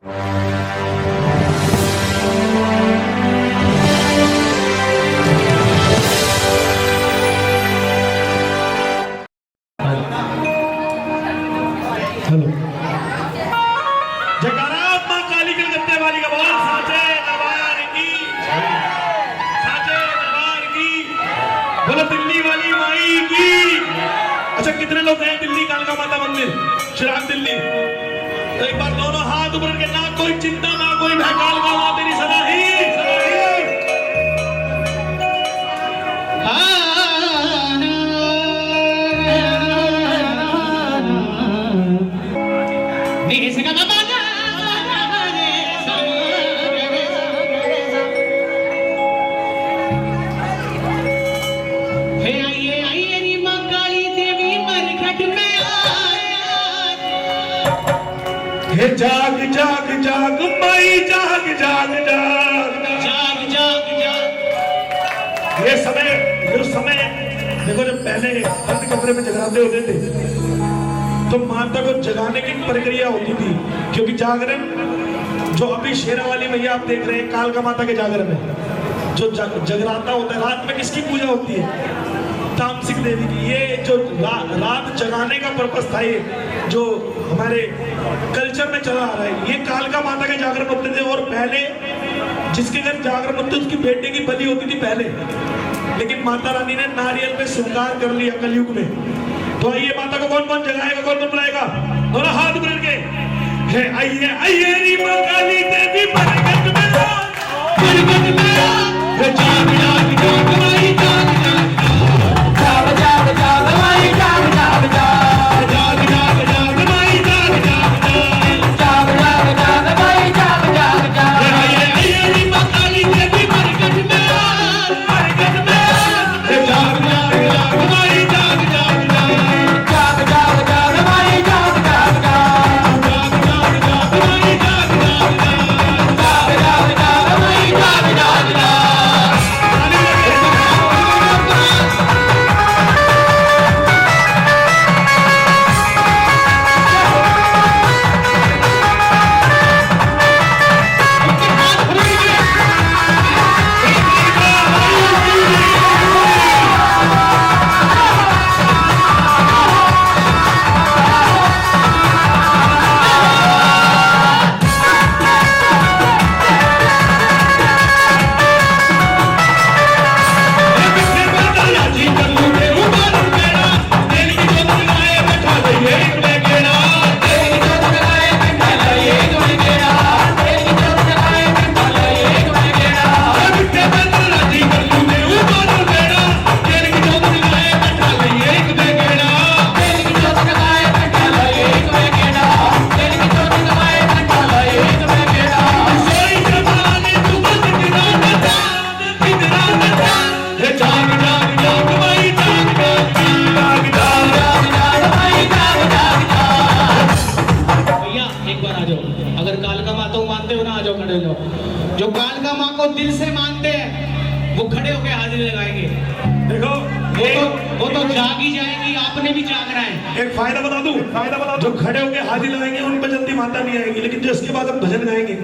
Hello जयकारा मां काली कलकत्ते वाली का बोल साचे दरबार की बोलो दिल्ली वाली माई की। अच्छा कितने लोग गए दिल्ली कालका माता मंदिर चिराग दिल्ली? तो एक बार दोनों हाथ ऊपर के, ना कोई चिंता ना कोई भय, कालका मां तेरी सदा ही जाग जाग जाग माई जाग जाग जाग जाग जाग जाग। ये समय देखो, जब पहले बंद कमरे में जगाते होते थे तो माता को जगाने की प्रक्रिया होती थी, क्योंकि जागरण जो अभी शेरा वाली मैया आप देख रहे हैं कालका माता के जागरण में जो जगराता होता है, रात में किसकी पूजा होती है? तामसिक देवी की। ये जो रात जगाने का पर्पस था, ये जो हमारे कल्चर में चला आ रहा है, ये कालका माता के जागरण होते थे। और पहले जिसके घर जागरण होते उसकी बेटे की बलि होती थी पहले, लेकिन माता रानी ने नारियल पे स्वीकार कर लिया कलयुग में। तो आइए माता को कौन कौन जगाएगा, कौन कौन बुलाएगा? दोनों हाथ उठा के आइए आइए री मां काली देवी बरगद में जाग जाग जाग माई जाग जाग जाग जाग माई जाग जाग जाग जाग जाग जाग माई जाग जाग जाग जाग जाग माई जाग जाग जाग। आइए आइए री मां काली देवी बरगद में जाग जाग जाग माई जाग जाग जाग जाग जाग माई जाग जाग जाग जाग जाग माई जाग जाग जाग जाग माई जाग जाग जाग। जो कालका माँ को दिल से मानते हैं वो खड़े होकर हाजिरी लगाएंगे। देखो वो तो जाग ही जाएंगी, आपने भी जागना है। एक फायदा बता दूं, जो खड़े होकर हाजिरी लगाएंगे उन पर जल्दी माता नहीं आएगी, लेकिन जो इसके बाद हम भजन गाएंगे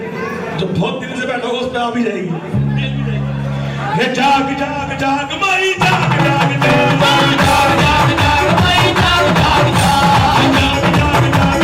जो बहुत दिल से बैठा होगा उस पर आ भी जाएगी। जाग जाग जाग माई जाग जाग जाग जाग जाग जाग माई जाग जाग जाग जाग जाग जाग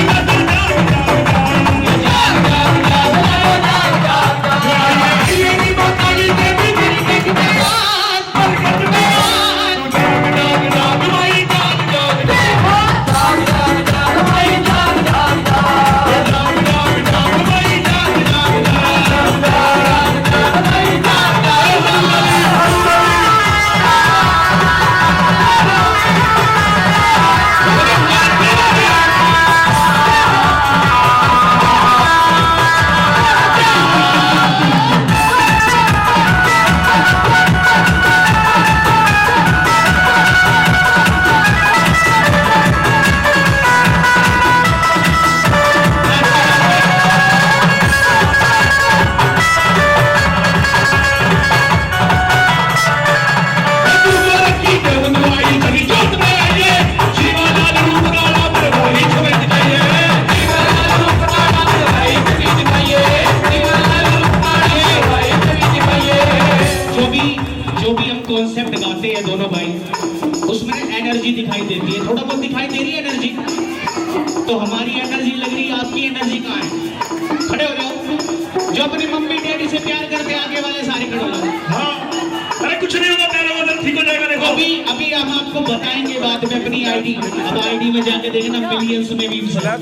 थोड़ा बहुत दिखाई दे रही है एनर्जी? तो हमारी एनर्जी लग रही है, आपकी एनर्जी कहाँ है? खड़े हो जाओ। जो अपनी मम्मी डैडी से प्यार करते आगे वाले सारे खड़े हो जाओ। हाँ, अरे कुछ नहीं होगा, प्यारा वजन ठीक हो जाएगा। देखो अभी हम आपको बताएंगे बाद में अपनी आईडी। अब आईडी में जाके देखना मिलियंस में व्यूज है।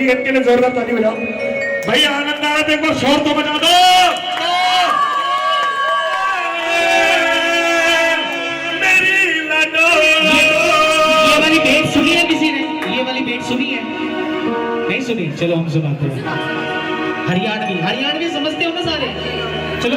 इनके लिए जोरदार ताली बजाओ भाई। आनंद आ रहा है, देखो शोर तो बजा दो। मेरी लाडो ये वाली बेट सुनी है किसी ने? ये वाली बेट सुनी है? नहीं सुनी? चलो हम सुनाते हैं। हरियाणवी समझते हो ना सारे? चलो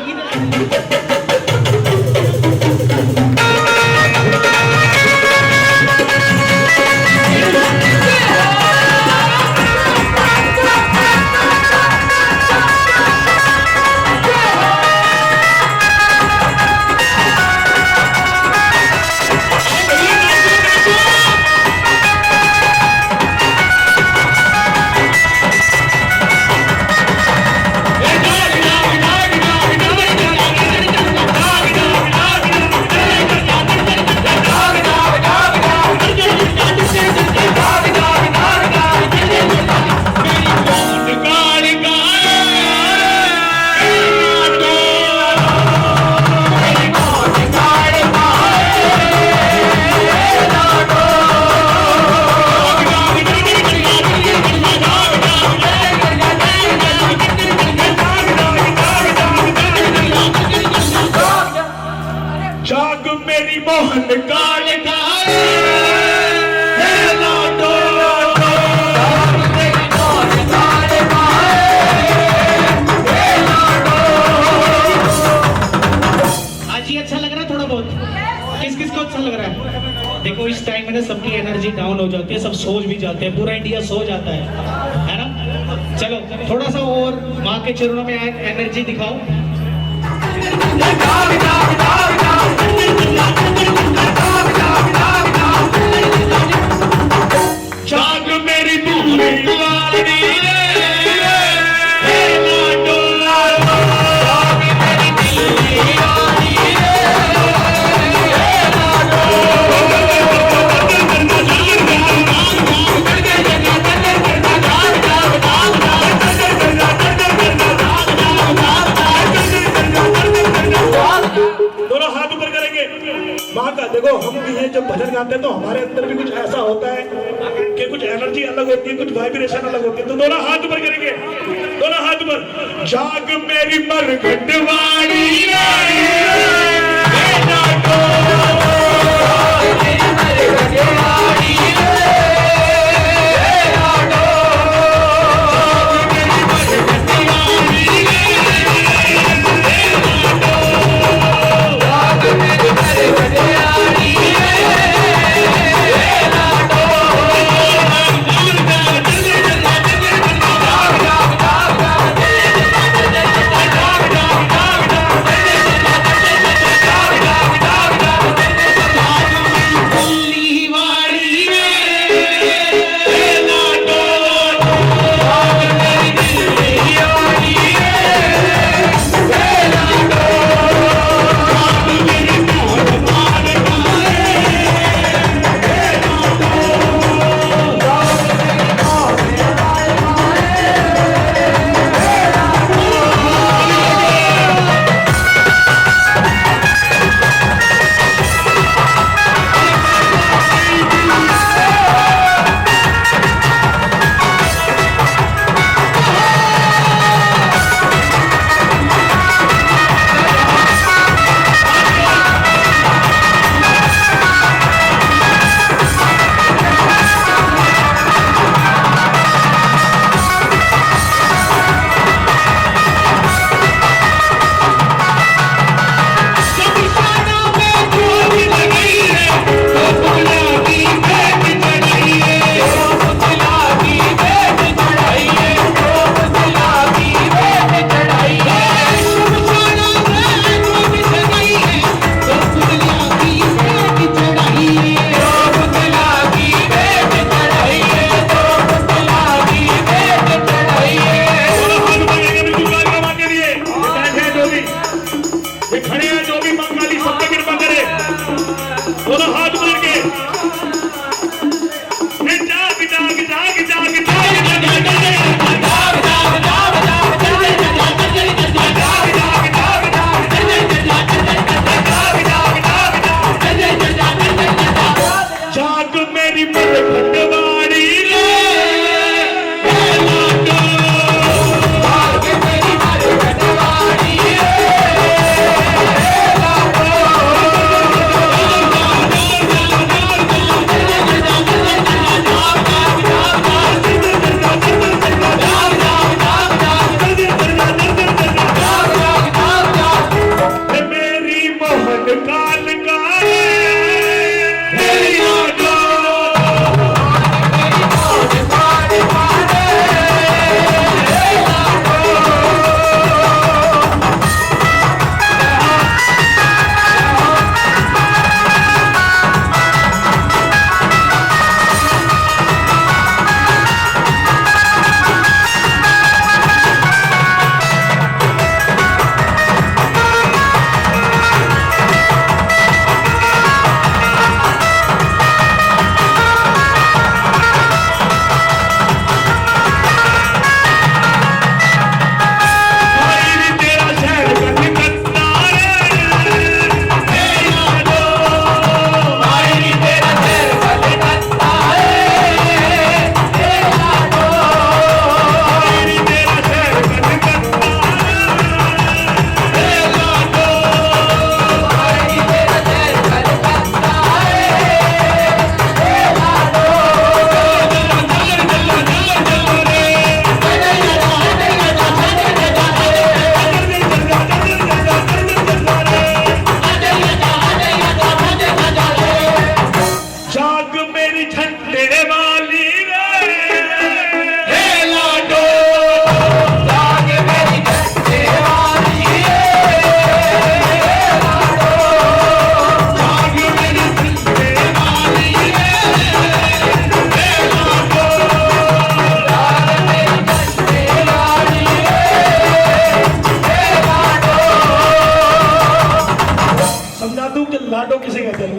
देखो इस टाइम में ना सबकी एनर्जी डाउन हो जाती है, सब सोच भी जाते हैं, पूरा इंडिया सो जाता है ना? चलो थोड़ा सा और माँ के चरणों में एनर्जी दिखाओ। जाग मेरी दूरी देखो हम भी हैं, जब भजन गाते हैं तो हमारे अंदर भी कुछ ऐसा होता है कि कुछ एनर्जी अलग होती है, कुछ वाइब्रेशन अलग होती है। तो दोनों हाथ ऊपर करेंगे, दोनों हाथ ऊपर। जाग मेरी मरघटवाड़ी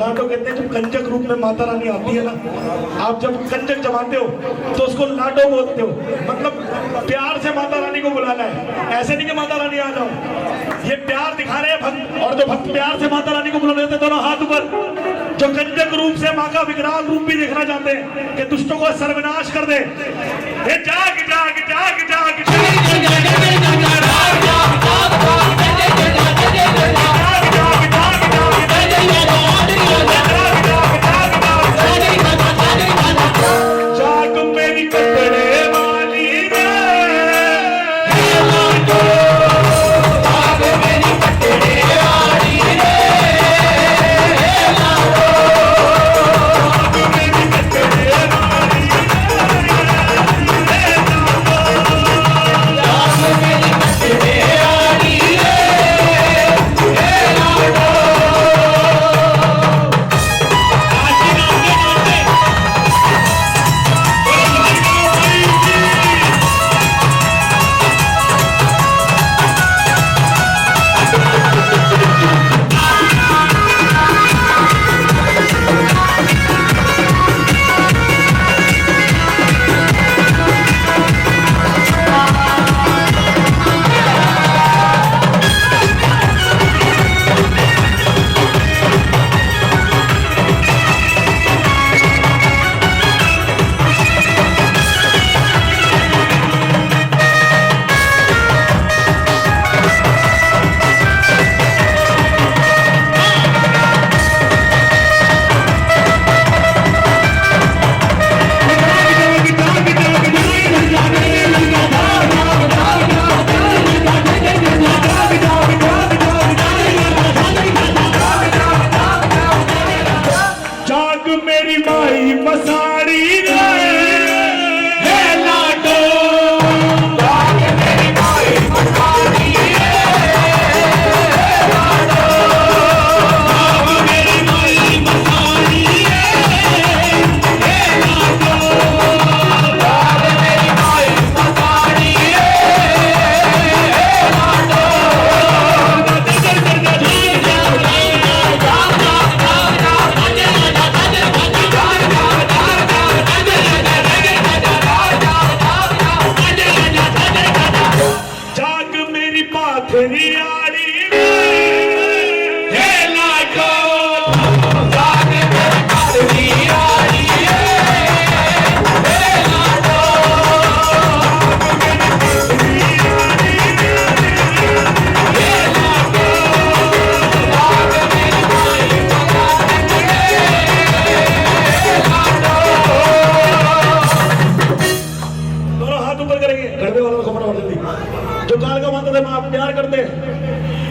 लाडो कहते हैं जब कंजक रूप में माता रानी आती है ना, आप जब कंजक जमाते हो तो उसको लाडो बोलते हो, मतलब प्यार से माता रानी को बुलाना है, ऐसे नहीं कि माता रानी आ जाओ। ये प्यार दिखा रहे हैं भक्त, और जो भक्त प्यार से माता रानी को बुला रहे थे दोनों हाथ ऊपर, जो कंजक रूप से माँ का विकराल रूप भी देखना चाहते हैं कि दुष्टों को सर्वनाश कर दे, ये जाग जाग जाग जाग जाग मेरी कपड़े वाली रे, जाग मेरी कपड़े वाली रे, जाग मेरी कपड़े वाली रे, जाग मेरी कपड़े वाली रे, मेरी माई मसाड़ी रे, हे लाडो, जाग मेरी माई मसाड़ी रे, हे लाडो, जाग मेरी माई मसाड़ी रे, हे लाडो, जाग मेरी माई मसाड़ी रे, हे लाडो, जाग मेरी पाथरी आड़ी रे, हे लाडो, जाग मेरी पाथरी आड़ी रे, हे लाडो, जाग मेरी पाथरी आड़ी रे, हे लाडो, जाग मेरी माई मसाड़ी रे, हे लाडो। दोनों हाथ ऊपर करेंगे, गड़बे वालों को फटाफट जल्दी, जो काल का माता से मां प्यार करते हैं।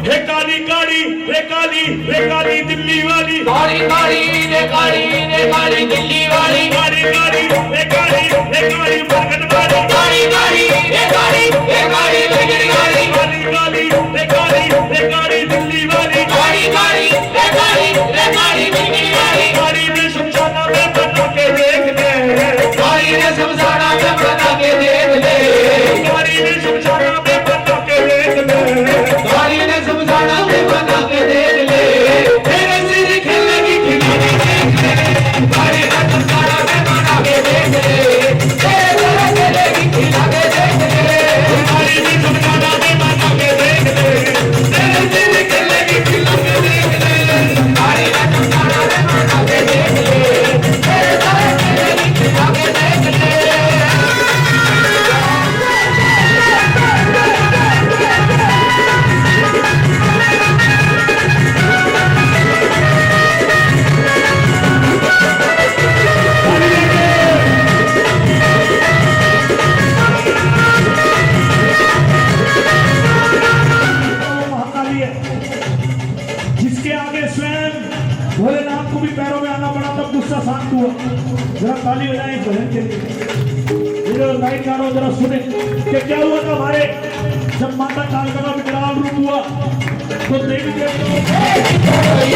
हे काली काली रे काली रे काली दिल्ली वाली, काली काली रे काली रे काली दिल्ली वाली, काली काली रे काली रे काली बरगद वाली, काली काली रे काली रे काली बिगड़ी वाली, काली काली रे काली रे काली दिल्ली वाली, काली काली रे काली रे काली बिगड़ी वाली, काली ने शमशाना में बना के देख ले, काली ने शमशाना में बना के देख ले, काली ने शमशाना में बना के देख ले, काली ने शमशाना में बना के देख ले, तेरे सिर खिलेगी खिलाने देख ले, काली ने शमशाना में बना के देख ले, तेरे सिर खिलेगी खिलाने देख ले, काली ने शमशाना में बना के देख ले, तेरे सिर खिलेगी खिलाने देख ले, काली ने शमशाना में बना के देख ले, तेरे सिर खिलेगी खिलाने देख ले। महाकाली है, जिसके आगे स्वयं भोलेनाथ को भी पैरों में आना पड़ा तब गुस्सा शांत हुआ। जरा ताली बजाएं इस भजन के लिए। ये जो लाइट गाना जरा सुने कि क्या हुआ था हमारे, जब माता कालका का विकराल रूप हुआ तो देवी देवताओं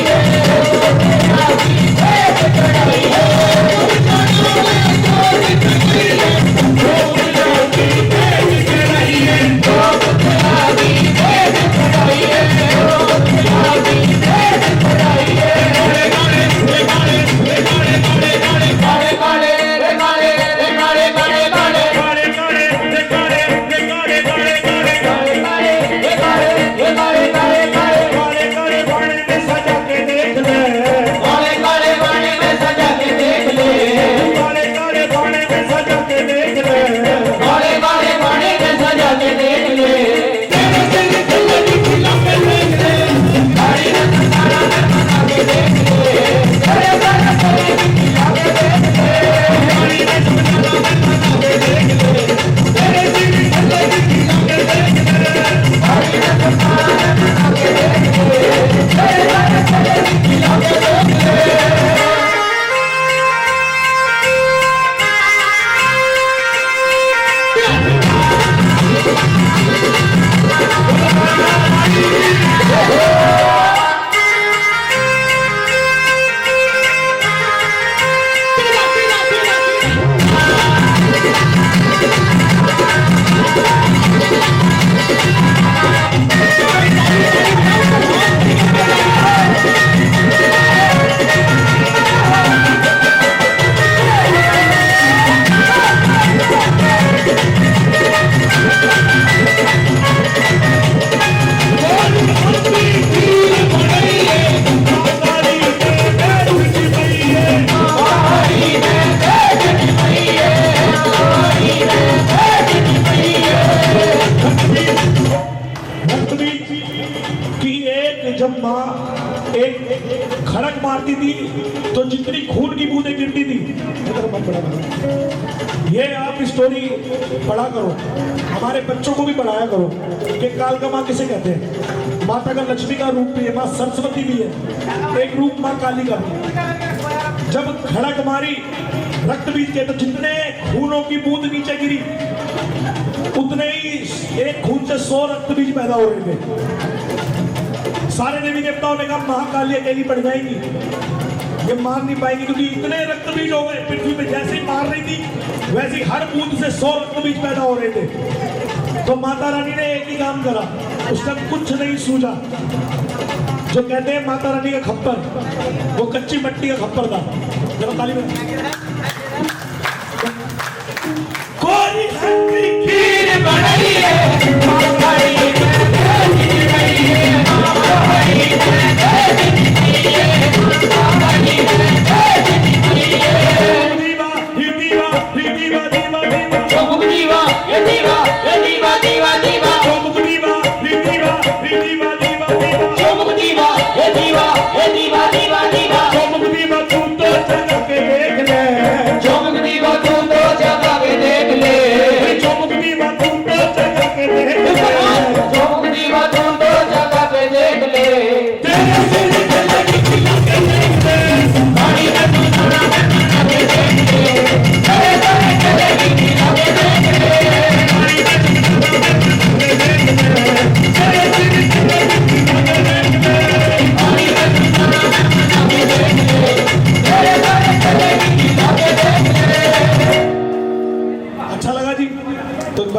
जब माँ एक खड़क मारती थी तो जितनी खून की बूंदें गिरती थी, ये आप स्टोरी पढ़ा करो, हमारे बच्चों को भी पढ़ाया करो कि कालका माँ किसे कहते हैं। माता का लक्ष्मी का रूप भी है, माँ सरस्वती भी है, एक रूप माँ काली का भी है। जब खड़क मारी रक्त बीज के तो जितने खूनों की बूंद नीचे गिरी उतने ही एक खून से 100 रक्त बीज पैदा हो रहे थे। सारे देवी देवताओं ने कहा महाकाली अकेली पड़ जाएगी, ये मार नहीं पाएगी, क्योंकि इतने रक्त बीज हो गए पृथ्वी पे। जैसे ही मार रही थी वैसे ही हर बूंद से 100 रक्त बीज पैदा हो रहे थे। तो माता रानी ने एक ही काम करा, उसका कुछ नहीं सूझा। जो कहते हैं माता रानी का खप्पर, वो कच्ची मट्टी का खप्पर था। जरा ताली में कोई खीर बनाई है माताई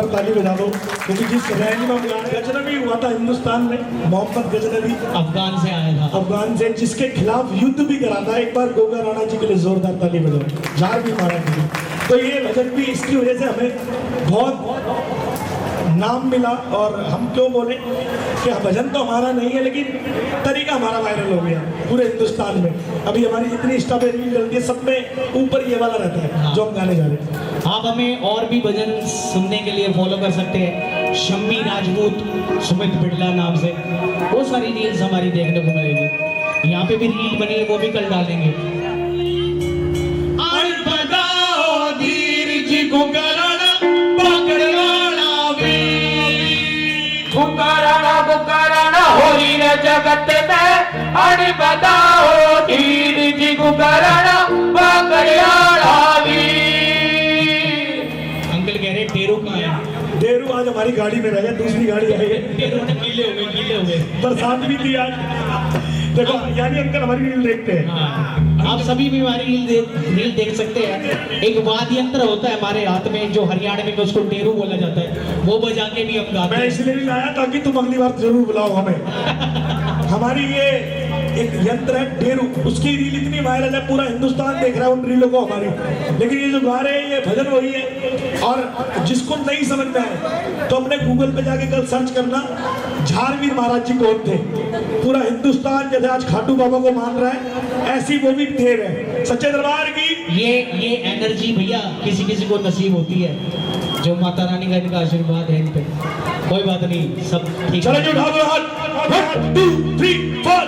ताली बजा दो, क्योंकि जिस रैली में गजनबी हुआ था हिंदुस्तान में, मोहम्मद गजनबी अफगान से आया था, अफगान से, जिसके खिलाफ युद्ध भी करा था। एक बार गोगा राणा जी के लिए जोरदार ताली बजाओ, झाड़ भी मारा था। तो ये भजन भी इसकी वजह से हमें बहुत नाम मिला। और हम क्यों बोले कि भजन तो हमारा नहीं है, लेकिन तरीका हमारा वायरल हो गया पूरे हिंदुस्तान में। अभी हमारी जितनी इंस्टा पे रील चलती है सब में ऊपर ये वाला रहता है जो हम गाने जा रहे हैं। आप हमें और भी भजन सुनने के लिए फॉलो कर सकते हैं, शम्मी राजपूत सुमित बिड़ला नाम से। बहुत सारी रील्स हमारी देखने को मिलेगी। यहाँ पे भी रील बनी है, वो भी कल डालेंगे। जगत में अड़ बताओ धीर जी गुगराना बकरियाड़ा अंकल कह रहे डेरू कहाँ है? डेरू आज हमारी गाड़ी में रह गया, दूसरी गाड़ी आई है। डेरू ने गीले हो गए। बरसात भी थी आज। देखो यानी अंकल हमारी रील देखते हैं। हाँ, आप सभी भी हमारी रील देख सकते हैं। एक वाद्य यंत्र होता है हमारे हाथ में जो हरियाणा में उसको डेरू बोला जाता है, वो बजा के भी हम गाते हैं। मैं इसलिए भी लाया ताकि तुम अगली बार जरूर बुलाओ हमें। हमारी ये एक यंत्र है डेरू, उसकी रील इतनी वायरल है, पूरा हिंदुस्तान देख रहा है उन रीलों को हमारी। लेकिन ये जो गा रहे हैं ये भजन वही है। और जिसको नहीं समझ में आए तो अपने गूगल पे जाके कल सर्च करना झारवीर महाराज जी कौन थे। पूरा हिंदुस्तान जैसे आज खाटू बाबा को मान रहा है, ऐसी वो भी देव है सच्चे दरबार की। ये एनर्जी भैया किसी किसी को नसीब होती है, जो माता रानी का इनका आशीर्वाद है इन पे। कोई बात नहीं, सब ठीक। चलो जो उठा दो हाथ, 1 2 3 4।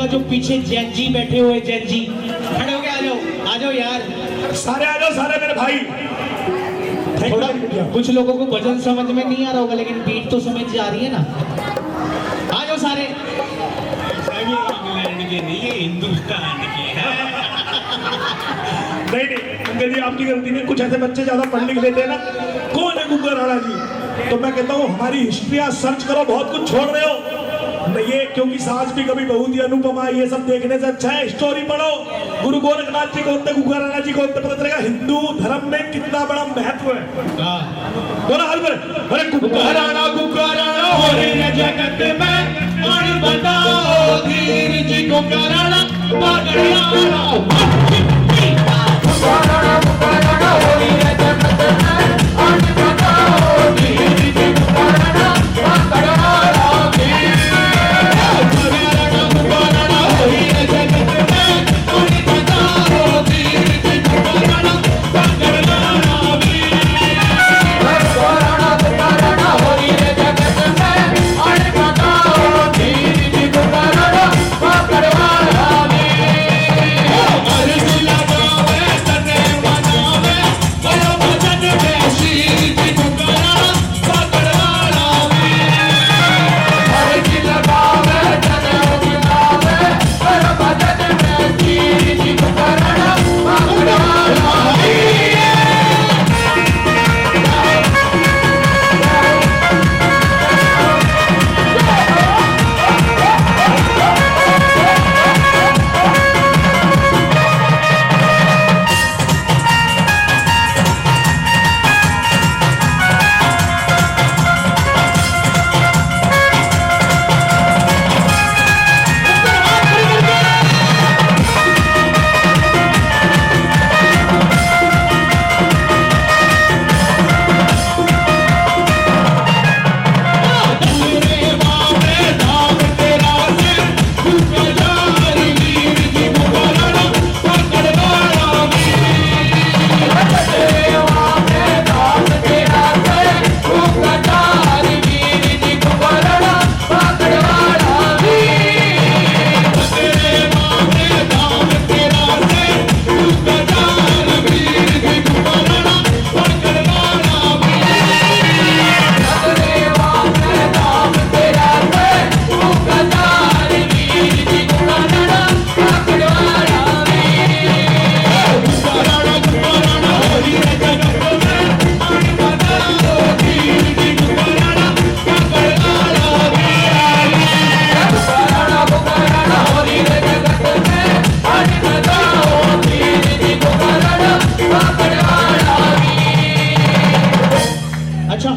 जो पीछे जैन जी बैठे हुए, जैन जी खड़े हो गए, आ जाओ यार, सारे आ जाओ, सारे मेरे भाई। थोड़ा कुछ लोगों को भजन समझ में नहीं आ रहा होगा, लेकिन बीट तो समझ जा रही है ना। आ जाओ सारे। इंग्लैंड के नहीं, हिंदुस्तान के हैं। नहीं अंकल जी आपकी गलती नहीं, कुछ ऐसे बच्चे ज्यादा पढ़ लिख लेते हैं ना। कौन है गुग्गा राणा जी? तो मैं कहता हूँ हमारी हिस्ट्री सर्च करो, बहुत कुछ छोड़ रहे हो। ये क्योंकि सास भी कभी बहू थी अनुपमा, ये सब देखने से अच्छा है स्टोरी पढ़ो। गुरु गोरखनाथ जी को होते, गुग्गा राणा जी को होते, पता चलेगा हिंदू धर्म में कितना बड़ा महत्व है। बोला हाल में, अरे गुग्गा राणा हो रही है जगत में, और बताओ धीर जी गुग्गा राणा पकड़ाना। पुकारा होली है जगत में, और बताओ धीर जी पुकारा पकड़ाना।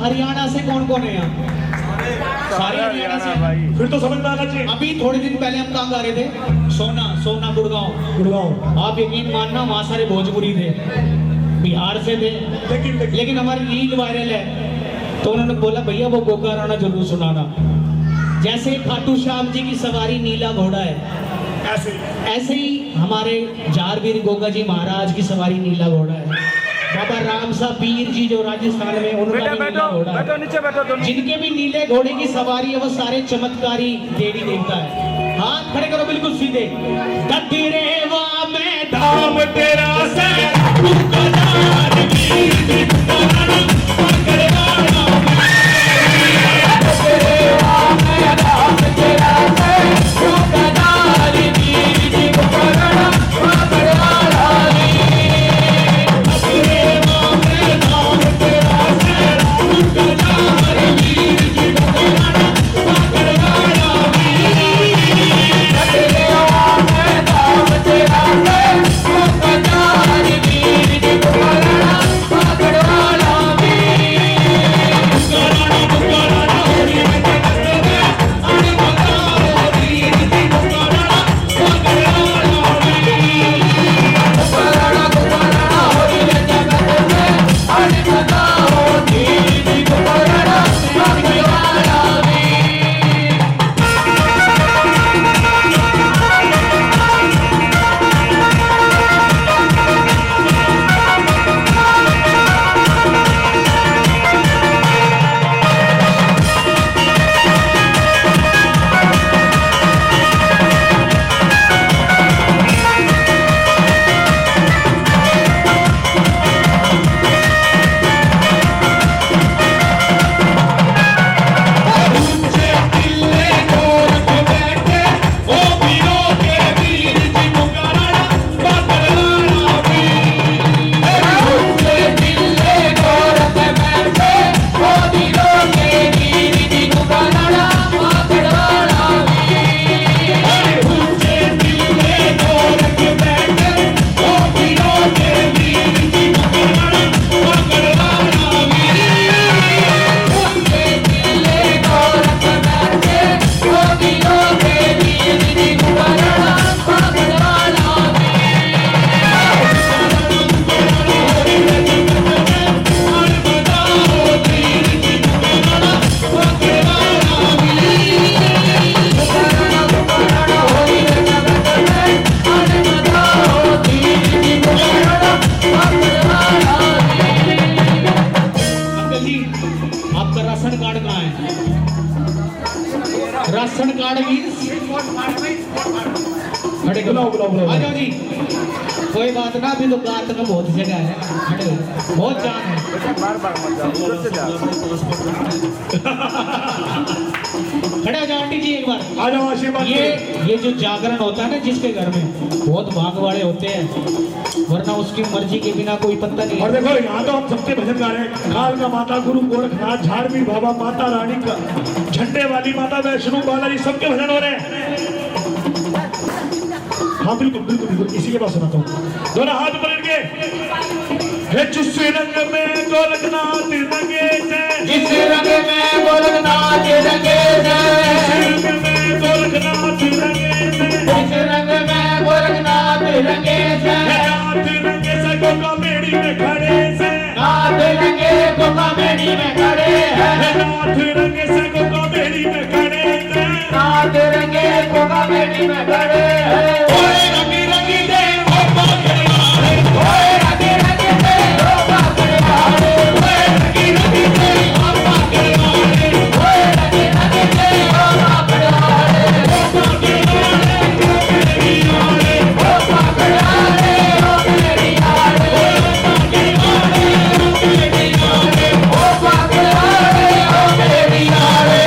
हरियाणा से कौन कौन है यहाँ? सारे हरियाणा से। फिर तो समझ में आना चाहिए। अभी थोड़े दिन पहले हम कहाँ गा रहे थे? सोना गुड़गांव। आप यकीन मानना वहाँ सारे भोजपुरी थे, बिहार से थे, लेकिन हमारी रील वायरल है तो उन्होंने बोला भैया वो गोगा राणा जरूर सुनाना। जैसे खाटू श्याम जी की सवारी नीला घोड़ा है, ऐसे ही हमारे जारवीर गोगा जी महाराज की सवारी नीला घोड़ा है। बाबा राम सा पीर जी जो राजस्थान में, उनका भी नीला घोड़ा है। जिनके भी नीले घोड़े की सवारी है वो सारे चमत्कारी देवी देवता है। हाथ खड़े करो बिल्कुल सीधे। दत्तिरेवा में धाम तेरा से राशन कार्ड मीन्स खड़े करो। बुलाओ, बुलाओ, बुलाओ। आ जाओ जी। कोई बात ना, अभी तो गात में बहुत जगह है, खड़े हो, बहुत जान है। खड़े हो जाओ आंटी जी एक बार। आ जाओ आशीर्वाद ये जो जागरण होता है ना जिसके घर में, बहुत भाग वाले होते हैं, वरना उसकी मर्जी के बिना कोई पत्ता नहीं। और देखो यहाँ तो हम सबके भजन गा रहे हैं। काल का माता गुरु गोरखनाथ, झाड़वी बाबा, माता रानी का, झंडे वाली माता, वैष्णो बालाजी, सबके भजन हो रहे हैं। हाँ बिल्कुल बिल्कुल बिल्कुल, इसी के पास सुनाता हूँ। दोनों हाथ पकड़ के, हे जिस रंग में गोरखनाथ रंगे से, जिस रंग में गोरखनाथ रंगे से, जिस रंग में गोरखनाथ रंगे से, जिस रंग में गोरखनाथ रंगे से, नाथ रंगे से गोगा बेड़ी में खड़े से, नाथ रंगे गोगा बेड़ी में खड़े हैं, नाथ रंगे से गोगा बेड़ी में खड़े से, नाथ रंगे गोगा बेड़ी में खड़े हैं। ओए रंगी रंगी दे ओ बागड़े वाले, ओए रंगी रंगी दे ओ बागड़े वाले, ओए रंगी रंगी दे ओ बागड़े वाले, ओए रंगी रंगी दे ओ बागड़े वाले, ओ बागड़े वाले, ओ मेरी वाले, ओ बागड़े वाले, ओ मेरी वाले, ओ बागड़े वाले, ओ मेरी वाले, ओ बागड़े वाले, ओ मेरी वाले।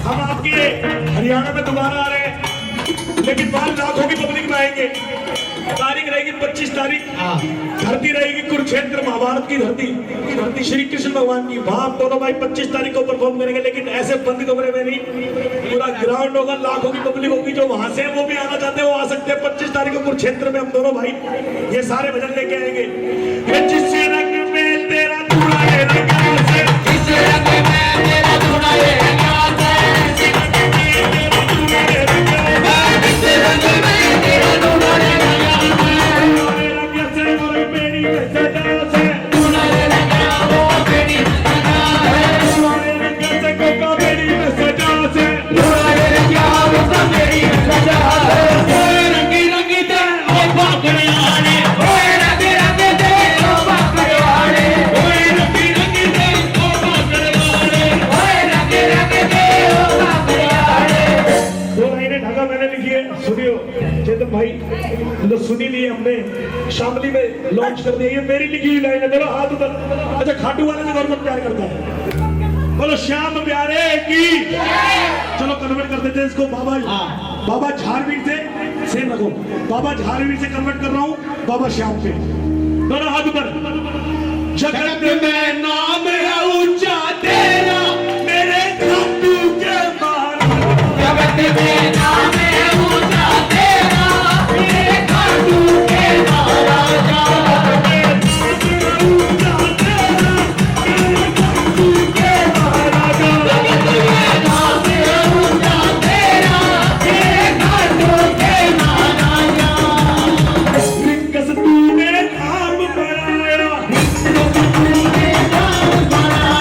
हम आपके हरियाणा में दोबारा आ रहे हैं, लेकिन वहां लाखों की पब्लिक में आएंगे। तारीख रहेगी 25 तारीख। धरती रहेगी कुरुक्षेत्र, महाभारत की धरती श्री कृष्ण भगवान की। वहां हम दोनों भाई 25 तारीख को परफॉर्म करेंगे, लेकिन ऐसे बंद कमरे में नहीं, पूरा ग्राउंड होगा, लाखों की पब्लिक होगी। जो वहां से वो भी आना चाहते हैं वो आ सकते हैं। 25 तारीख को कुरुक्षेत्र में हम दोनों भाई ये सारे भजन लेके आएंगे। ये जिस रंग में तेरा धूड़ा है रंगा से, जिस रंग में तेरा धुना ये रंगा से, जिस रंग में तेरा धुना ये रंगा से, रंग से और बेड़ी में सजा से, धुना ये रंगा वो बेड़ी में सजा है, रंग से कोका बेड़ी में सजा से, धुना ये रंगा वो बेड़ी में सजा है। ओए रंगी रंगी दे ओ बागड़े वाले, ओए रंगी रंगी दे ओ बागड़े वाले, ओए रंगी रंगी दे ओ बागड़े वाले, ओए रंगी रंगी दे ओ बागड़े वाले। दो लाइनें ढाका मैंने लिखी है, सुनियो चेतन भाई, तो सुनी ली हमने, शामली में लॉन्च कर दिया। ये मेरी लिखी हुई लाइन है, चलो हाथ ऊपर। अच्छा, खाटू वाले से गौरव प्यार करता है, बोलो श्याम प्यारे की। चलो कन्वर्ट कर देते हैं इसको। बाबा झारवीर से, सेम रखो, बाबा झारवीर से कन्वर्ट कर रहा हूँ बाबा श्याम पे। दोनों हाथ ऊपर। जगत में नाम है ऊंचा तेरा, मेरे खाटू के मारा, जगत में नाम है ऊंचा तेरा, मेरे खाटू के महाराजा, ऊंचा तेरा, मेरे खाटू के महाराजा। जगत में नाम है ऊंचा तेरा, मेरे खाटू के महाराजा। कस तूने नाम बनाया, तूने नाम बनाया,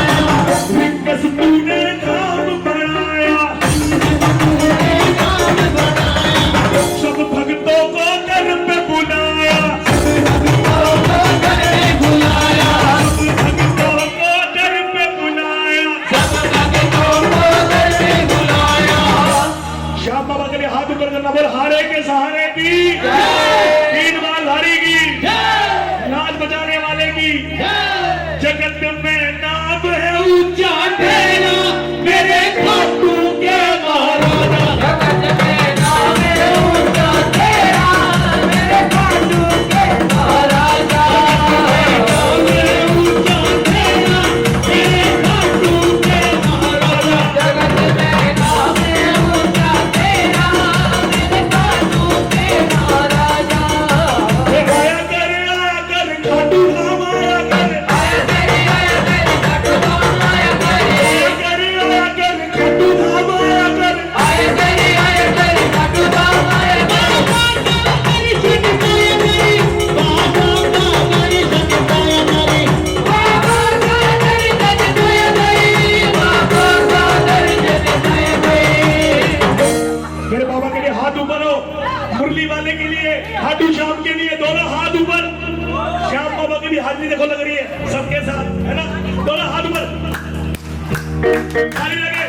ताली लगे।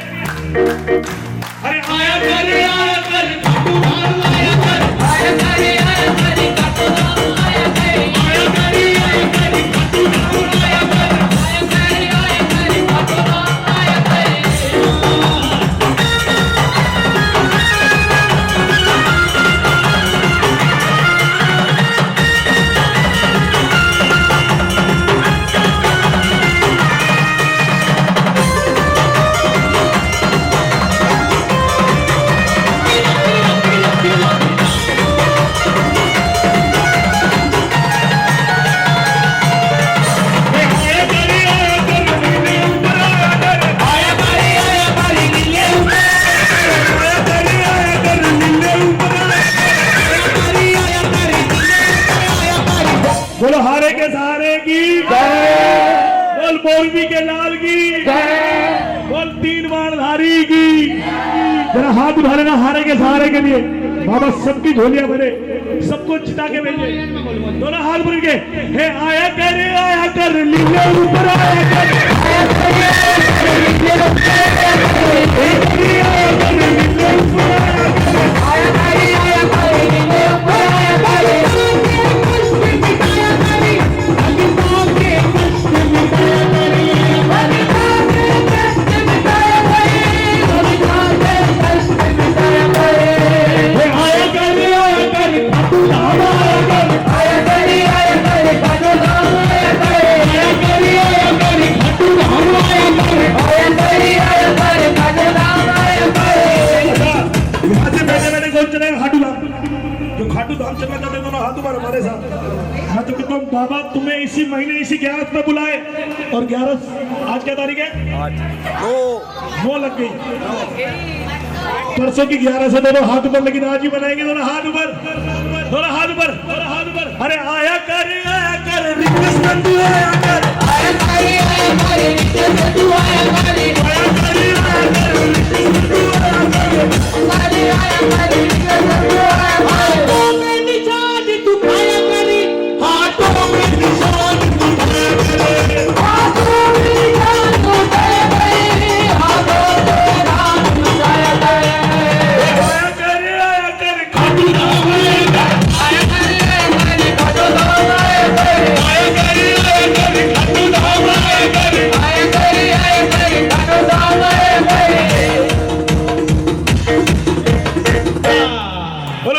अरे आया कर खाटू धाम आया कर आया करे खाटू धाम आया करे आया करे खाटू धाम आया कर आया करे खाटू धाम आया करे बोलो हारे के सहारे की बोल मौलवी के लाल की बोल तीन बाणधारी की। जरा हाथ उठा लेना हारे के सहारे के लिए। बाबा सबकी झोलियां भरे, सबको चिता के भेजे। दोनों हाथ भर के हे आया कर लीले ऊपर आया कर खाटू धाम चलना चाहते दोनों हाथ ऊपर हमारे साथ। मैं तो कहता हूँ बाबा तुम्हें इसी महीने इसी 11 में बुलाए और 11 आज क्या तारीख है? 9 लग गई। परसों की 11 से दोनों हाथ ऊपर, लेकिन आज ही बनाएंगे दोनों हाथ ऊपर, दोनों हाथ ऊपर, दोनों हाथ ऊपर। अरे आया कर रिक्वेस्ट कर तू आया कर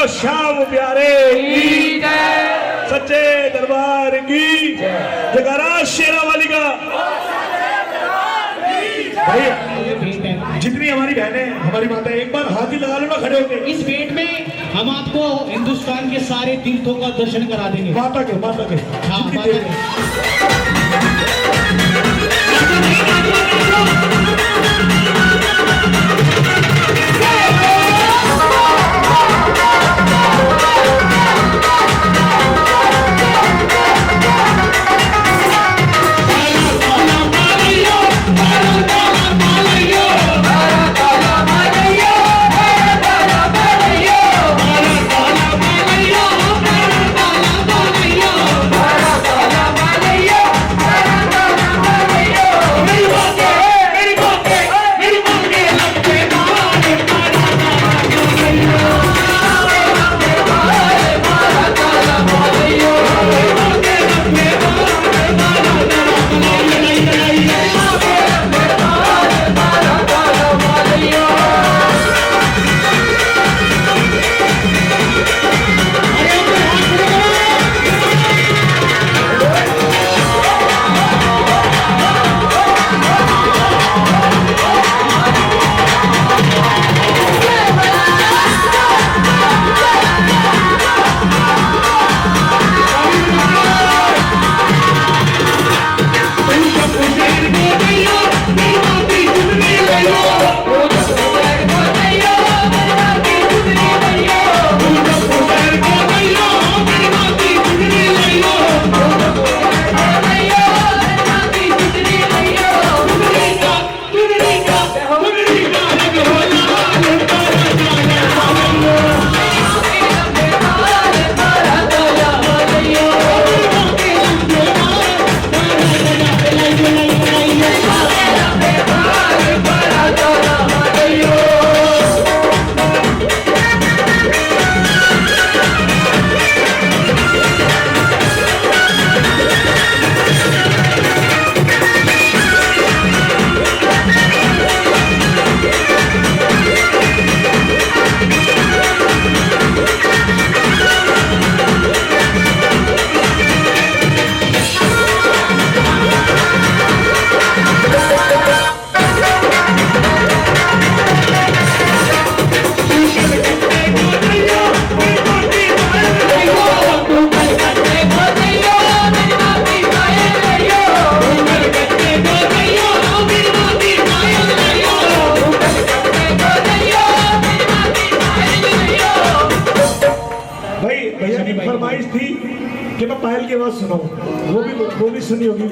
श्याम प्यारे की सच्चे दरबार की जगरा शेरा वाली का। भैया जितनी हमारी बहनें हमारी माता एक बार हाथ ही लगा लो ना खड़े होके। इस भेंट में हम आपको हिंदुस्तान के सारे तीर्थों का दर्शन करा देंगे। माता के हाँ, जितनी माता देर- Hey, सुनी होगी।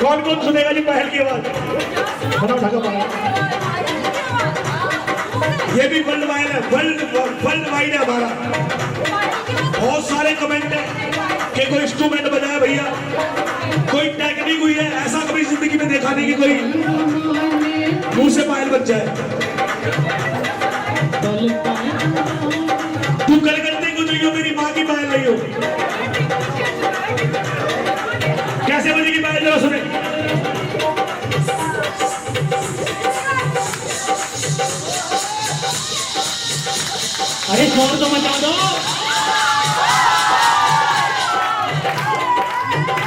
कौन कौन सुनेगा जी पायल की आवाज? बड़ा उठा के पायल। ये भी वर्ल्ड वाइड है, वर्ल्ड वाइड है हमारा। बहुत सारे कमेंट है कि कोई इंस्ट्रूमेंट बजाया भैया, कोई टेक्निक हुई है, ऐसा कभी जिंदगी में देखा नहीं कि कोई मुंह से पायल बज जाए। तू कलकत्ते को नहीं हो, मेरी माँ की पायल नहीं हो। कैसे बजेगी पायल जरा सुने। अरे शोर तो मचा दो।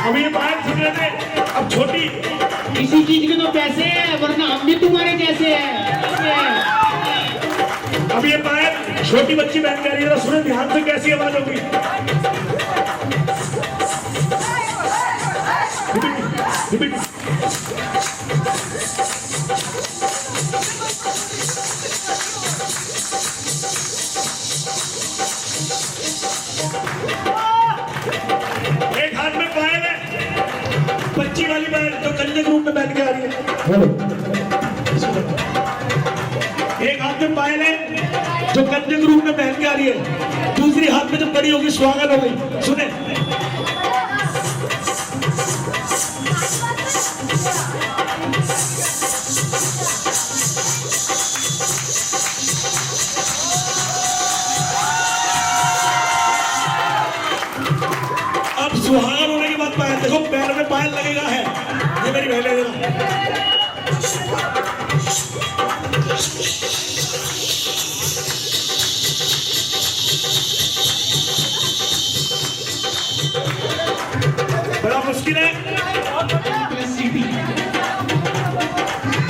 अभी ये पायल सुन रहे थे, अब छोटी। इसी चीज के तो पैसे हैं, वरना हम भी तुम्हारे जैसे हैं। अब ये पायल छोटी बच्ची बहन कह रही है, सुने ध्यान से कैसी आवाज होगी। एक हाथ में पायल है, बच्ची वाली पायल जो कन्या के रूप में पहन के आ रही है। एक हाथ में पायल है जो कन्या के रूप में पहन के आ रही है, दूसरी हाथ में जब बड़ी होगी स्वागत हो गई। सुने अब सुहागन होने के बाद पायल देखो, पैर में पायल लगेगा है। ये मेरी बहन है। बड़ा मुश्किल है।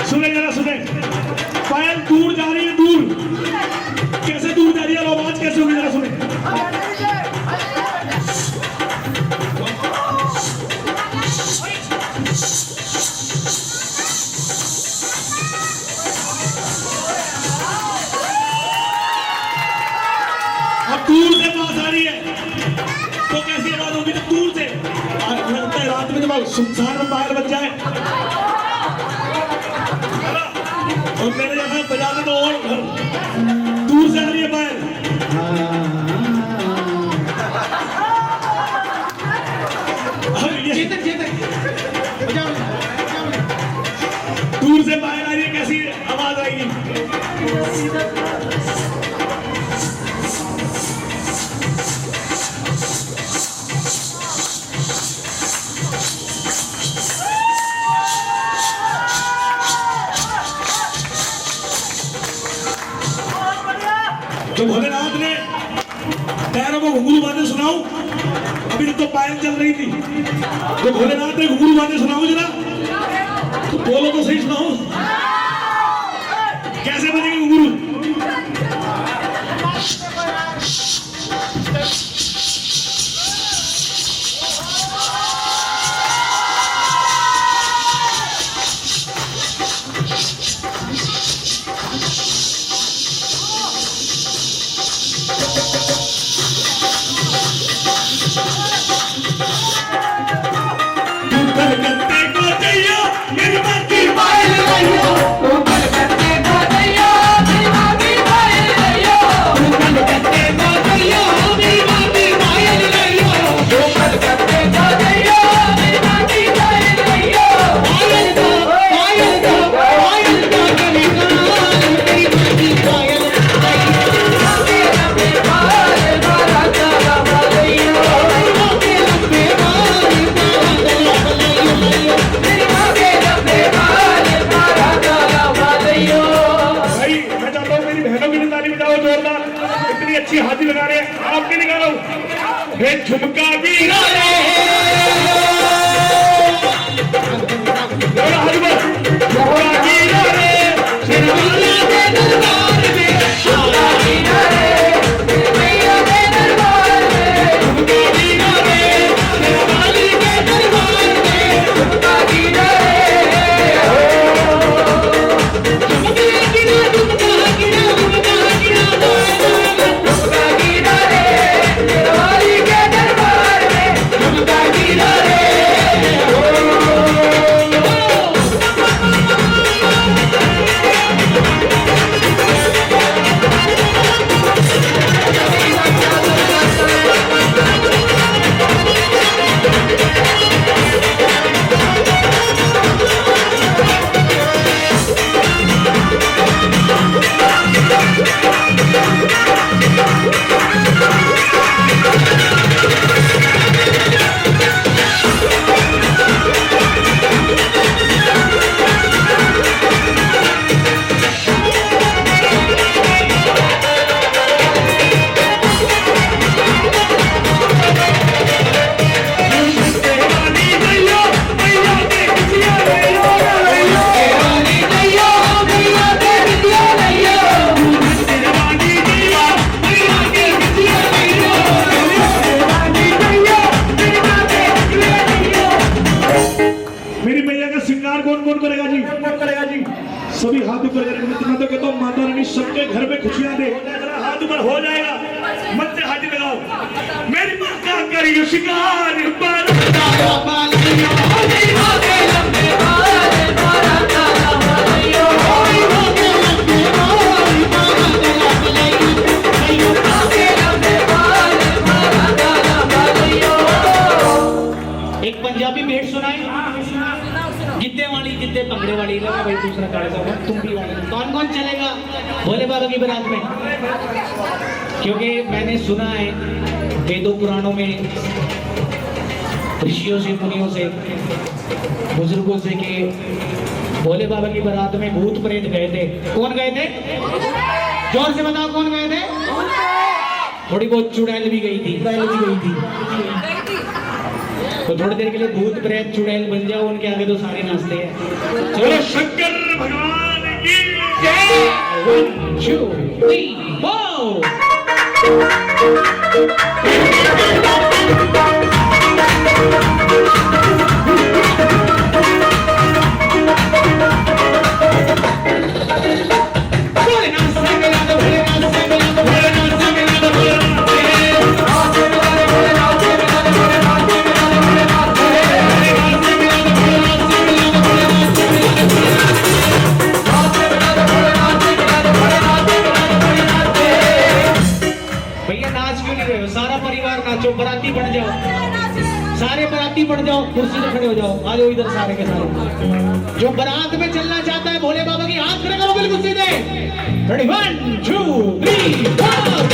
सुने जरा सुने, पायल दूर जा रही है, दूर। कैसे दूर जा रही है, आवाज कैसे होगी जरा सुने। अब दूर से पास आ रही है तो कैसी आवाज होगी जब दूर से। लगता है रात में जब सुनसान में पायल बज जाए और मेरे जैसा बजा दे तो और दूर से आ रही है पायल। दूर से पायल आ रही है, कैसी आवाज आएगी। तो भोलेनाथ ने पैरों को घुंघरू बांधे सुनाऊं, अभी तक तो पायल चल रही थी। तो भोलेनाथ ने घुंघरू बांधे सुनाऊं जरा, तो बोलो तो सही सुनाऊं। कैसे बजेगी घुंघरू? कलकत्ते को जइयो मेरी माँ की पायल लइयो। कलकत्ते को जइयो मेरी माँ की पायल लइयो। कलकत्ते को जइयो मेरी माँ की पायल लइयो। कलकत्ते को जइयो मेरी माँ की पायल लइयो। पायल दो पायल दो पायल दो मेरी माँ की पायल लइयो। लंबे लंबे बाल मारा चला लइयो। लंबे लंबे बाल मेरी माँ के लंबे बाल मारा चला लइयो। भाई मैं चाहता हूँ मेरी बहनों की भी ताली बजाओ जोरदार, इतनी अच्छी हाथी लगा रहे हैं। आपके निकालो हे झुमका भी दरबार में भजन कौन करेगा जी? सभी हाथ ऊपर करेंगे। मैं तो कहता हूँ माता रानी सबके घर में खुशियां दे। हो जाएगा, हाथ ऊपर हो जाएगा, मत से हाथ लगाओ। मेरी माँ का करियो शिकार एक पंजाबी भेंट सुनाए, गिद्दे वाली गिद्दे पंगड़े वाली। लगा भाई दूसरा काले का तुम भी वाले। कौन कौन चलेगा भोले बाबा की बारात में? क्योंकि मैंने सुना है वेदों पुराणों में ऋषियों से मुनियों से बुजुर्गों से कि भोले बाबा की बारात में भूत प्रेत गए थे। कौन गए थे? जोर से बताओ कौन गए थे? थोड़ी बहुत चुड़ैल भी गई थी, बैल भी गई थी। तो थोड़ी देर के लिए भूत प्रेत चुड़ैल बन जाओ, उनके आगे तो सारे नाचते हैं। चलो शंकर भगवान की जय। 1 2 3 4। सारा परिवार नाचो, बराती बन जाओ, सारे बराती बन जाओ, कुर्सी पे खड़े हो जाओ। आ जाओ इधर सारे के सारे। जो बारात में चलना चाहता है भोले बाबा की हाथ खड़े करो बिल्कुल सीधे। रेडी 1 2 3 4।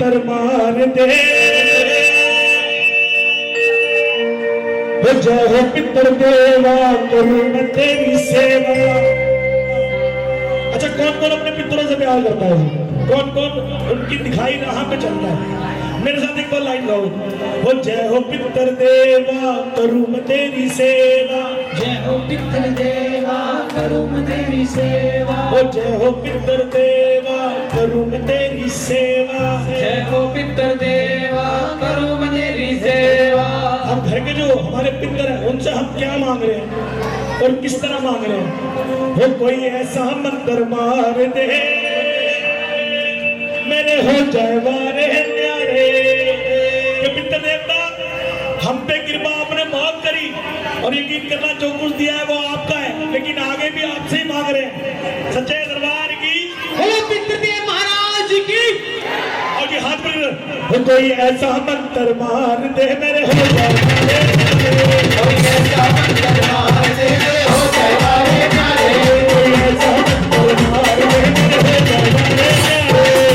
पितर मार दे, जय हो पितर देवा करूं मैं तेरी सेवा। अच्छा, कौन कौन अपने पितरों से प्यार करता है? कौन कौन उनकी दिखाई राह पे चलता है? मेरे साथ एक बार लाइन गाओ, वो जय हो पितर देवा करूं मैं तेरी सेवा, जय हो पितर देवा करूं मैं तेरी सेवा, वो जय हो पितर देवा करूं मैं तेरी सेवा, जय हो पितर देवा करूं मैं तेरी सेवा। हम घर के जो हमारे पितर हैं उनसे हम क्या मांग रहे हैं और किस तरह मांग रहे हैं? वो कोई ऐसा मंत्र मार दे मेरे हो जाए वारे न्यारे, कि पितर देवता हम पे कृपा आपने बहुत करी और यकीन करना जो कुछ दिया है वो आपका है, लेकिन आगे भी आपसे ही मांग रहे हैं। सच्चे दरबार की बोलो पितर देव महाराज की। और ये हाथ पर वो कोई ऐसा मंत्र मार दे मेरे हो जाए वारे न्यारे, कोई ऐसा मंत्र मार दे मेरे हो जाए वारे न्यारे, कोई ऐसा मंत्र मार दे मेरे हो जाए वारे न्यारे,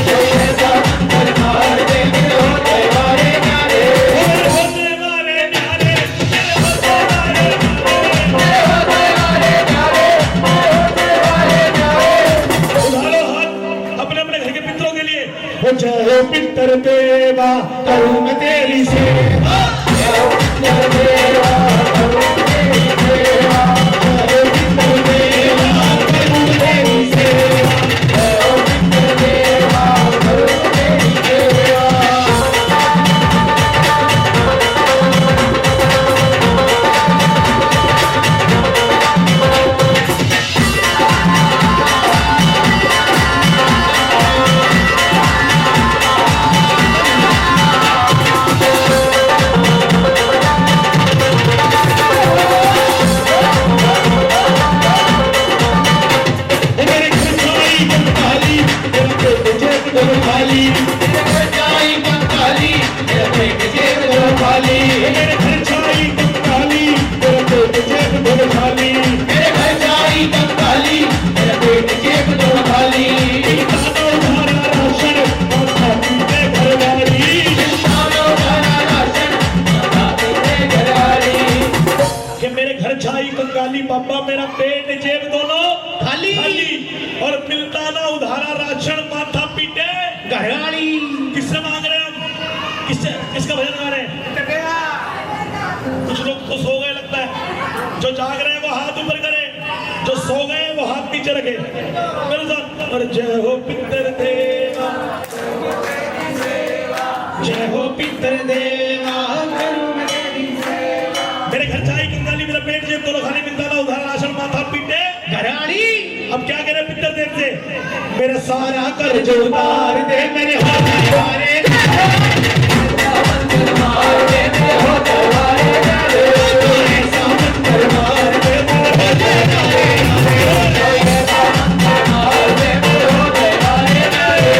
कोई ऐसा मंत्र मार दे मेरे हो जाए वारे न्यारे, मेरे हो जाए वारे न्यारे, मेरे हो जाए वारे न्यारे, मेरे हो जाए वारे न्यारे, मेरे हो जाए वारे न्यारे। उठाओ हाथ अपने अपने घर के पितरों के लिए। वो जय हो पितर देवा करूं मैं तेरी सेवा, जय हो पितर देवा करूं मैं तेरी सेवा, जय हो पितर देवा करूं मैं तेरी सेवा, जय हो पितर देवा करूं मैं तेरी सेवा। मेरे घर साई कंकाली मेरा पेट जेब दोनों खाली, मेरे घर जाई कंकाली मेरा पेट जेब दोनों खाली, मेरे घर साई कंकाली मेरा पेट जेब दोनों खाली, मेरे घर जाई कंकाली मेरा पेट जेब दोनों खाली, दाना उधारा राशन माथा पीते घरवाली, सालो गाना राशन माता तेरे घर वाली, कि मेरे घर छाई कंकाली पापा मेरा पेट जेब दोनों खाली और मिलता ना उधारा राशन माथा पीटे घरवाली। किससे मांग रहे हैं हम? किसका भजन गा रहे हैं? कुछ लोग तो सो गए लगता है, जो जाग रहे हैं वो हाथ ऊपर करें, जो सो गए वो हाथ नीचे रखे मेरे साथ। और जय हो पितर देवा, जय हो पितर देवा करूं मैं तेरी सेवा, मेरे घर छाई कंकाली मेरा पेट जेब दोनों खाली, मिलता ना उधारा राशन माथा पीटे घरवाली। अब क्या करे पितर देव से? मेरा सारा कर्ज उतार दे मेरे हाथ वारे, मंत्र मार दे मेरे हो जाए वारे न्यारे, ऐसा मंत्र मार दे मेरे हो जाए वारे कोई ऐसा मंत्र मार दे मेरे हो जाए वारे न्यारे।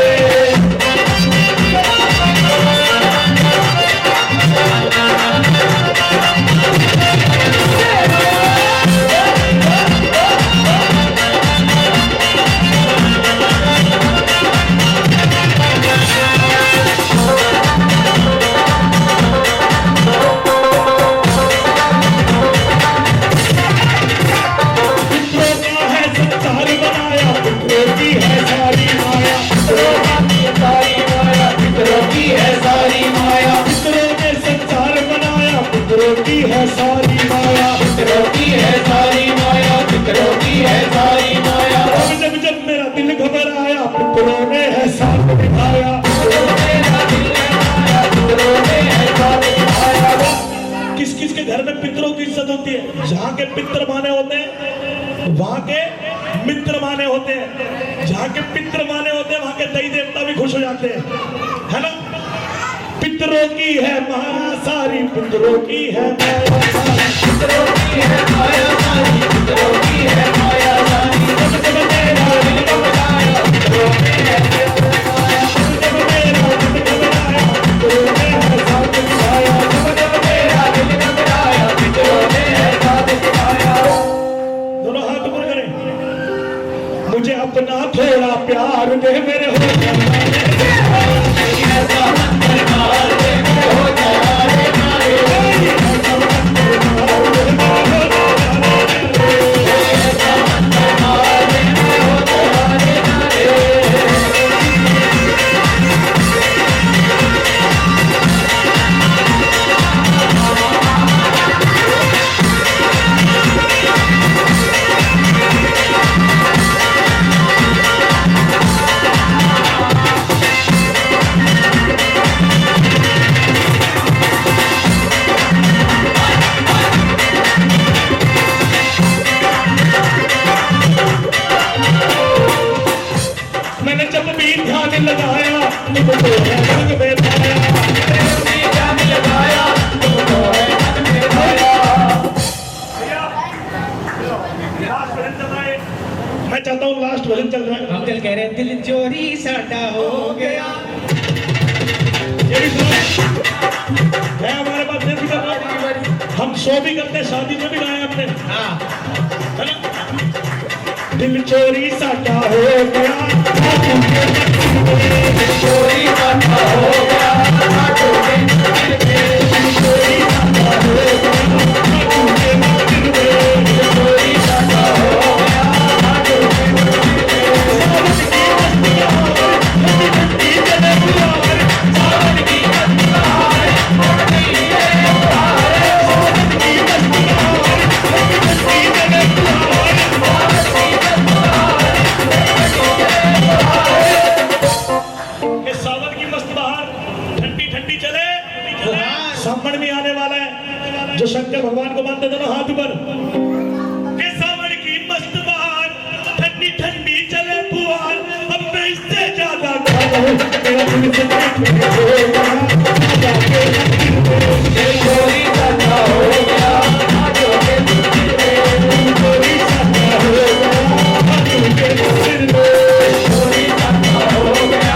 पितरों का है संसार बनाया, पितरों की है सारी माया, पितरों की सारी माया, पितरों की है सारी माया, पितरों ने संसार बनाया, पितरों की है सारी माया, पितरों की है सारी माया, पितरों की है सारी माया। अब जब जब मेरा दिल घबराया, पितरों ने है साथ दिखाया, पितरों ने है दिल लगाया, पितरों ने है साथ दिखाया। किस किस के घर में पितरों की इज्जत होती है? जहाँ के पितर माने होते हैं वहाँ के मित्र माने होते हैं, जहाँ के पितर माने होते हैं वहाँ के दई देवता भी खुश हो जाते हैं, है ना? पितरों की है माया सारी, पितरों की है माया सारी, पितरों की है माया सारी, पितरों की है माया सारी। जब जब मेरा दिल घबराया, पितरों ने है दिल लगाया, जब मेरा दिल घबराया, पितरों ने है साथ दिखाया, जब मेरा दिल घबराया, पितरों ने है साथ दिखाया। दोनों हाथ ऊपर करें। मुझे अपना थोड़ा प्यार दे मेरे हो जाए, ऐसा चाहता हूँ लास्ट भजन चल रहा है। अंकल कह रहे हैं दिल चोरी साडा हो गया। ये भी सुनो। मैं हमारे पास नहीं कर रहा हूँ। हम शो भी करते हैं, शादी में भी गाए हमने, हाँ है ना? दिल चोरी साडा हो गया, चोरी साडा हो गया, चोरी साडा हो गया, चोरी साडा हो गया, सावन की बहार, कि सावन की मस्त बहार ठंडी ठंडी चले। सावन भी आने वाला है। जो शंकर भगवान को मानते थे ना, हाथ ऊपर। कि सावन की मस्त बहार ठंडी ठंडी चले फुहार, अब मैं इससे ज्यादा मेरा दिल से चोरी साडा हो गया, चोरी साडा हो गया, चोरी साडा हो गया,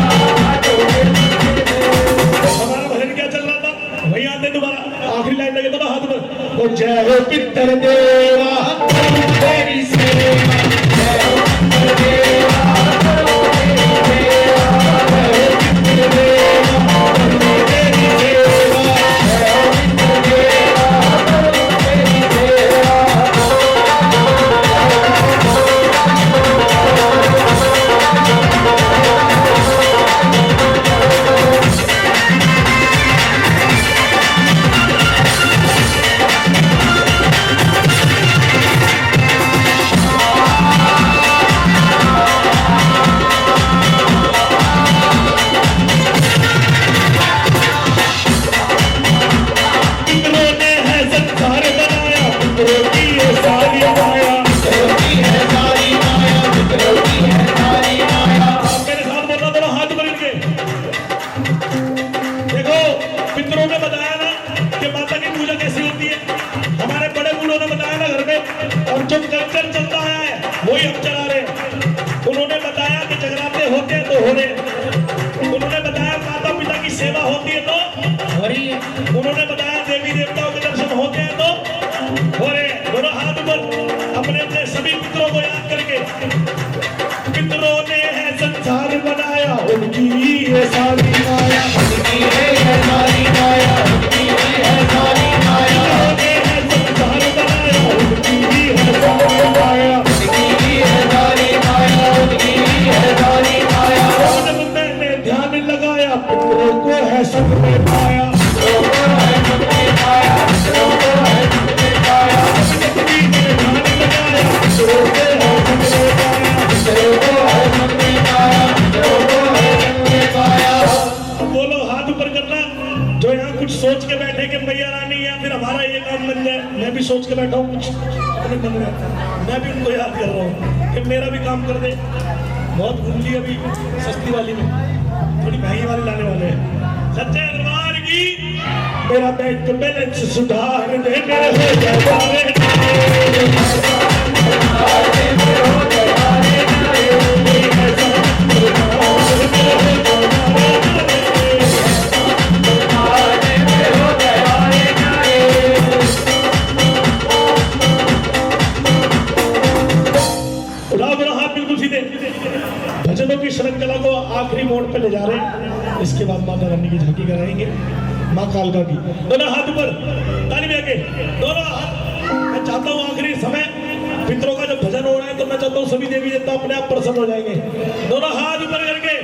हमारा भजन क्या चल रहा था वही आते दोबारा आखिरी लाइन लगे तो हाथ ऊपर। ओ जय हो पितर देवा तेरी सेवा, जय हो पितर देवा, करो तेरी सेवा, जय हो पितर देवा, करो तेरी सेवा, जय हो पितर देवा, करो तेरी सेवा। पितरों ने है संसार बनाया, पितरों की ये सारी माया। पितरों की है सारी माया, पितरों की है सारी माया। आप मेरे साथ बोलना थोड़ा हाथ ऊपर इनके। देखो पितरों ने बताया ना कि माता की पूजा कैसी होती है। हमारे बड़े बूढ़ों ने बताया ना घर में, और जो कल्चर चलता आया है वही हम चला रहे हैं। उन्होंने बताया कि जगराते होते हैं तो हो रहे हैं। उन्होंने बताया माता पिता की सेवा होती है तो हो रही है। उन्होंने बताया देवी देवताओं के दर्शन होते हैं तो हो रहे हैं। दोनों हाथ ऊपर अपने अपने सभी पितरों को याद करके। पितरों ने है संसार बनाया, उनकी है सारी माया। उनकी है सारी माया, उनकी है सारी माया, पितरों ने है संसार बनाया, उनकी है सारी माया। उनकी है सारी माया, उनकी है सारी माया। जब मैंने ध्यान लगाया, पितरों को है सब में पाया। पितरों को है सब में पाया, पितरों को है सब में पाया, शक्ति में ध्यान लगाया, पितरों को है सब में पाया। पितरों को है सब में पाया, पितरों को है सब में पाया। बोलो हाथ ऊपर करना जो यहाँ कुछ सोच के बैठे कि मैया रानी या फिर हमारा ये काम बन जाए। मैं भी सोच के बैठा हूँ कुछ अपने मन में, मैं भी उनको याद कर रहा हूँ कि मेरा भी काम कर दे। बहुत घूम ली अभी सस्ती वाली में, थोड़ी महंगी वाली लाने वाले हैं। सच्चे दरबार की मेरा बैंक बैलेंस सुधार दे, मेरे हो जाए सारे भजनों की श्रृंखला को आखिरी मोड़ पे ले जा रहे हैं। इसके बाद माता रानी की झांकी कराएंगे, माँ कालका की। दोनों हाथ ऊपर, ताली में आके दोनों हाथ। मैं चाहता हूँ आखिरी समय पितरों का जब भजन हो रहा है तो मैं चाहता हूँ सभी देवी देवता अपने आप प्रसन्न हो जाएंगे। दोनों हाथ ऊपर करके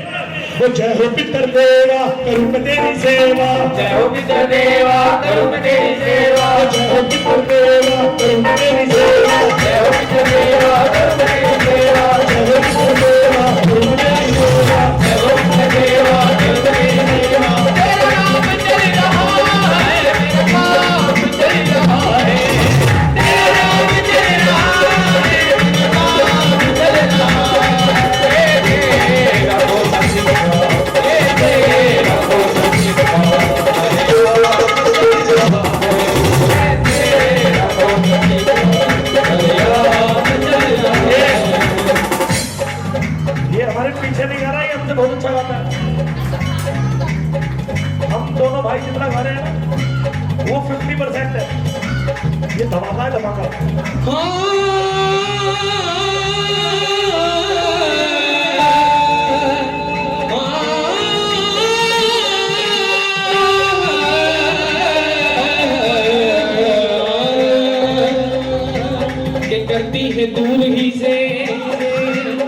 वो जय हो पितर देवा करूँ मैं तेरी सेवा, जय हो पितर देवा करूँ मैं तेरी सेवा, जय हो पितर देवा करूँ मैं तेरी सेवा, जय हो पितर देवा करूँ मैं तेरी सेवा, जय हो पितर देवा करूँ मैं तेरी सेवा, जय हो पितर देवा करूँ मैं तेरी सेवा। तेरा नाम चल रहा है, मेरा नाम चल रहा है, तेरा नाम चल रहा है, मेरा नाम चल रहा है। तेरा वो सच्ची बात, तेरा वो सच्ची बात, तेरा वो सच्ची बात। धमाका। करती है दूर ही से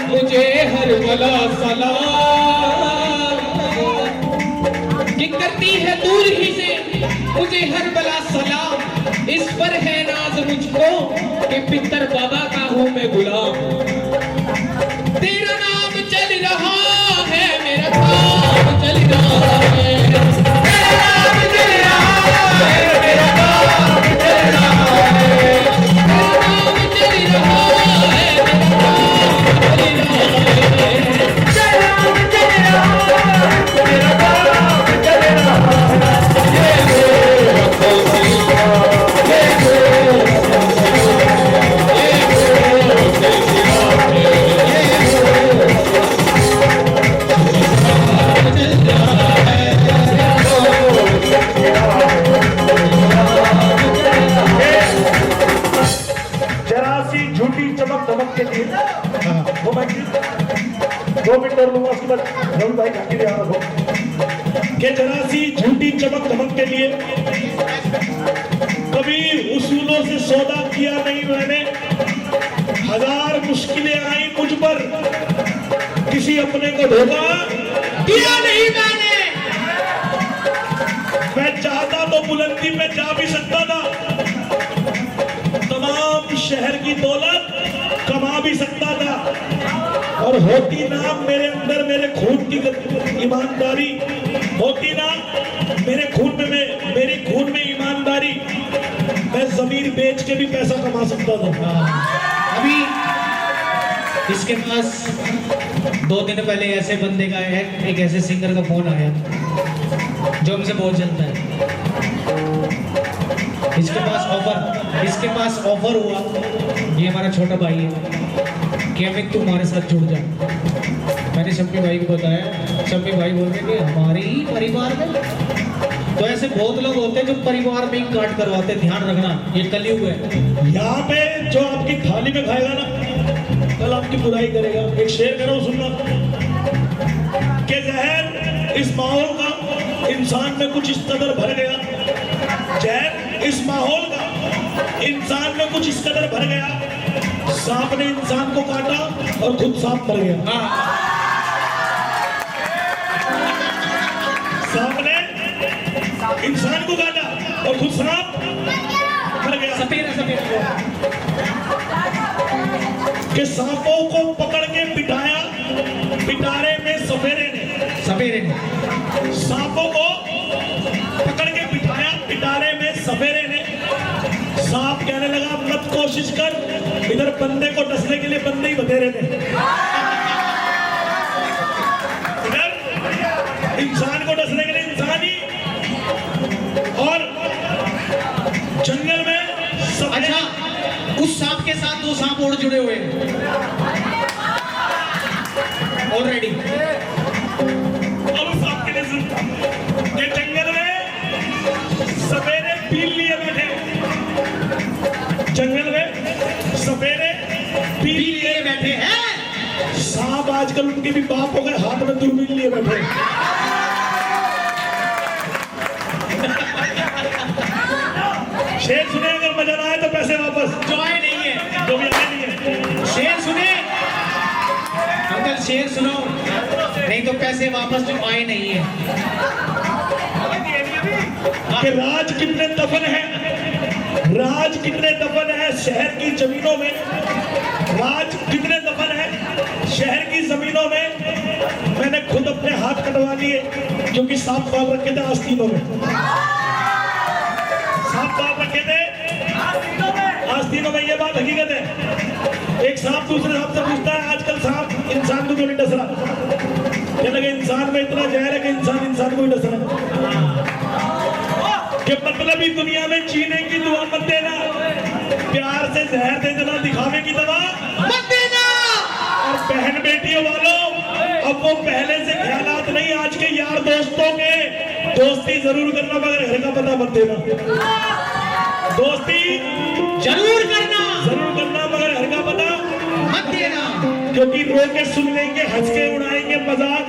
मुझे हर बला सलाम, कि करती है दूर ही से मुझे हर बला सलाम, इस पर है नाज मुझको कि पितर बाबा का हूँ मैं गुलाम। तेरा नाम चल रहा है, मेरा काम चल रहा है, तेरा नाम चल रहा है, मेरा काम चल रहा है, तेरा नाम चल रहा है, मेरा काम चल रहा है, तेरा नाम चल रहा है, मेरा काम चल रहा है। ये मेरा फौजिया, ये मेरा फौजिया, ये मेरा फौजिया, जरा सी झूठी चमक धमक के लिए वो मैं 2 मिनट और लूंगा, उसके बाद रवि भाई घाटी दे रहा हूँ कि जरा सी झूठी चमक धमक के लिए कभी उसूलों से सौदा किया नहीं मैंने, 1000 मुश्किलें आई मुझ पर, किसी अपने को धोखा दिया नहीं मैंने। मैं चाहता तो बुलंदी पे जा भी सकता था, तमाम शहर की दौलत कमा भी सकता था, और होती ना मेरे अंदर मेरे खून की ईमानदारी, होती ना मेरे खून में मेरी खून में ईमानदारी, मैं जमीन बेच के भी पैसा कमा सकता था। अभी इसके पास 2 दिन पहले ऐसे बंदे का एक ऐसे सिंगर का फोन आया जो हमसे बहुत जलता है। इसके पास ऑफर हुआ, ये हमारा छोटा भाई है, कि अमित तू हमारे साथ जुड़ जा। मैंने शम्मी भाई को बताया, शम्मी भाई बोल रहे कि हमारे ही परिवार में, तो ऐसे बहुत लोग होते हैं जो परिवार में ही काट करवाते हैं, ध्यान रखना ये कलयुग है। यहाँ पे जो आपकी थाली में खाएगा ना, कल आपकी बुराई करेगा। एक शेर करो सुनना, कि जहर इस माहौल का इंसान में कुछ इस कदर भर गया, जहर इस माहौल का इंसान में कुछ इस कदर भर गया, सांप ने इंसान को काटा और खुद सांप मर गया। सांप ने इंसान को काटा और खुद सांप मर गया। सपेरा कि सांपों को पकड़ के बिठाया पिटारे में सपेरे ने, सांपों को पकड़ के बिठाया पिटारे में सपेरे ने। सांप कहने लगा मत कोशिश कर, इधर बंदे को डसने के लिए बंदे ही बतेरे ने, इधर इंसान को डसने के लिए इंसान ही, और जंगल में सपेरे। अच्छा, उस सांप के साथ 2 सांप और जुड़े हुए हैं ऑलरेडी। और उस सांप के लिए ये जंगल में सपेरे पील लिए बैठे, जंगल में सपेरे पील लिए बैठे हैं। सांप आजकल उनके भी बाप हो गए, हाथ में दूरबीन लिए बैठे। शेर सुने, अगर मजा ना आए तो पैसे वापस, जो आए नहीं है, जो भी आए नहीं है। शेर सुने अंकल, शेर सुनो, नहीं तो पैसे वापस जो आए नहीं है। कि राज कितने दफन है, राज कितने दफन है शहर की जमीनों में, राज कितने दफन है शहर की जमीनों में। मैंने खुद अपने हाथ कटवा लिए, क्योंकि सांप बाल रखे थे आस्तीनों में, सांप बाल रखे थे आस्तीनों में। ये बात हकीकत है। एक सांप दूसरे सांप से पूछता है, आजकल सांप इंसान को क्यों नहीं डस रहा? कहने लगे इंसान में इतना जहर है कि इंसान को ही डस रहा। कि मतलब ही दुनिया में जीने की दुआ मत देना, प्यार से जहर दे देना, दिखावे की दवा मत देना। और बहन बेटियों वालों, अब वो पहले से ख्यालात नहीं, आज के यार दोस्तों के दोस्ती जरूर करना, मगर घर का पता मत देना। दोस्ती जरूर करना, जरूर करना, मगर हर का पता मत देना। क्योंकि रो के सुन लेंगे, हंस के उड़ाएंगे मजाक,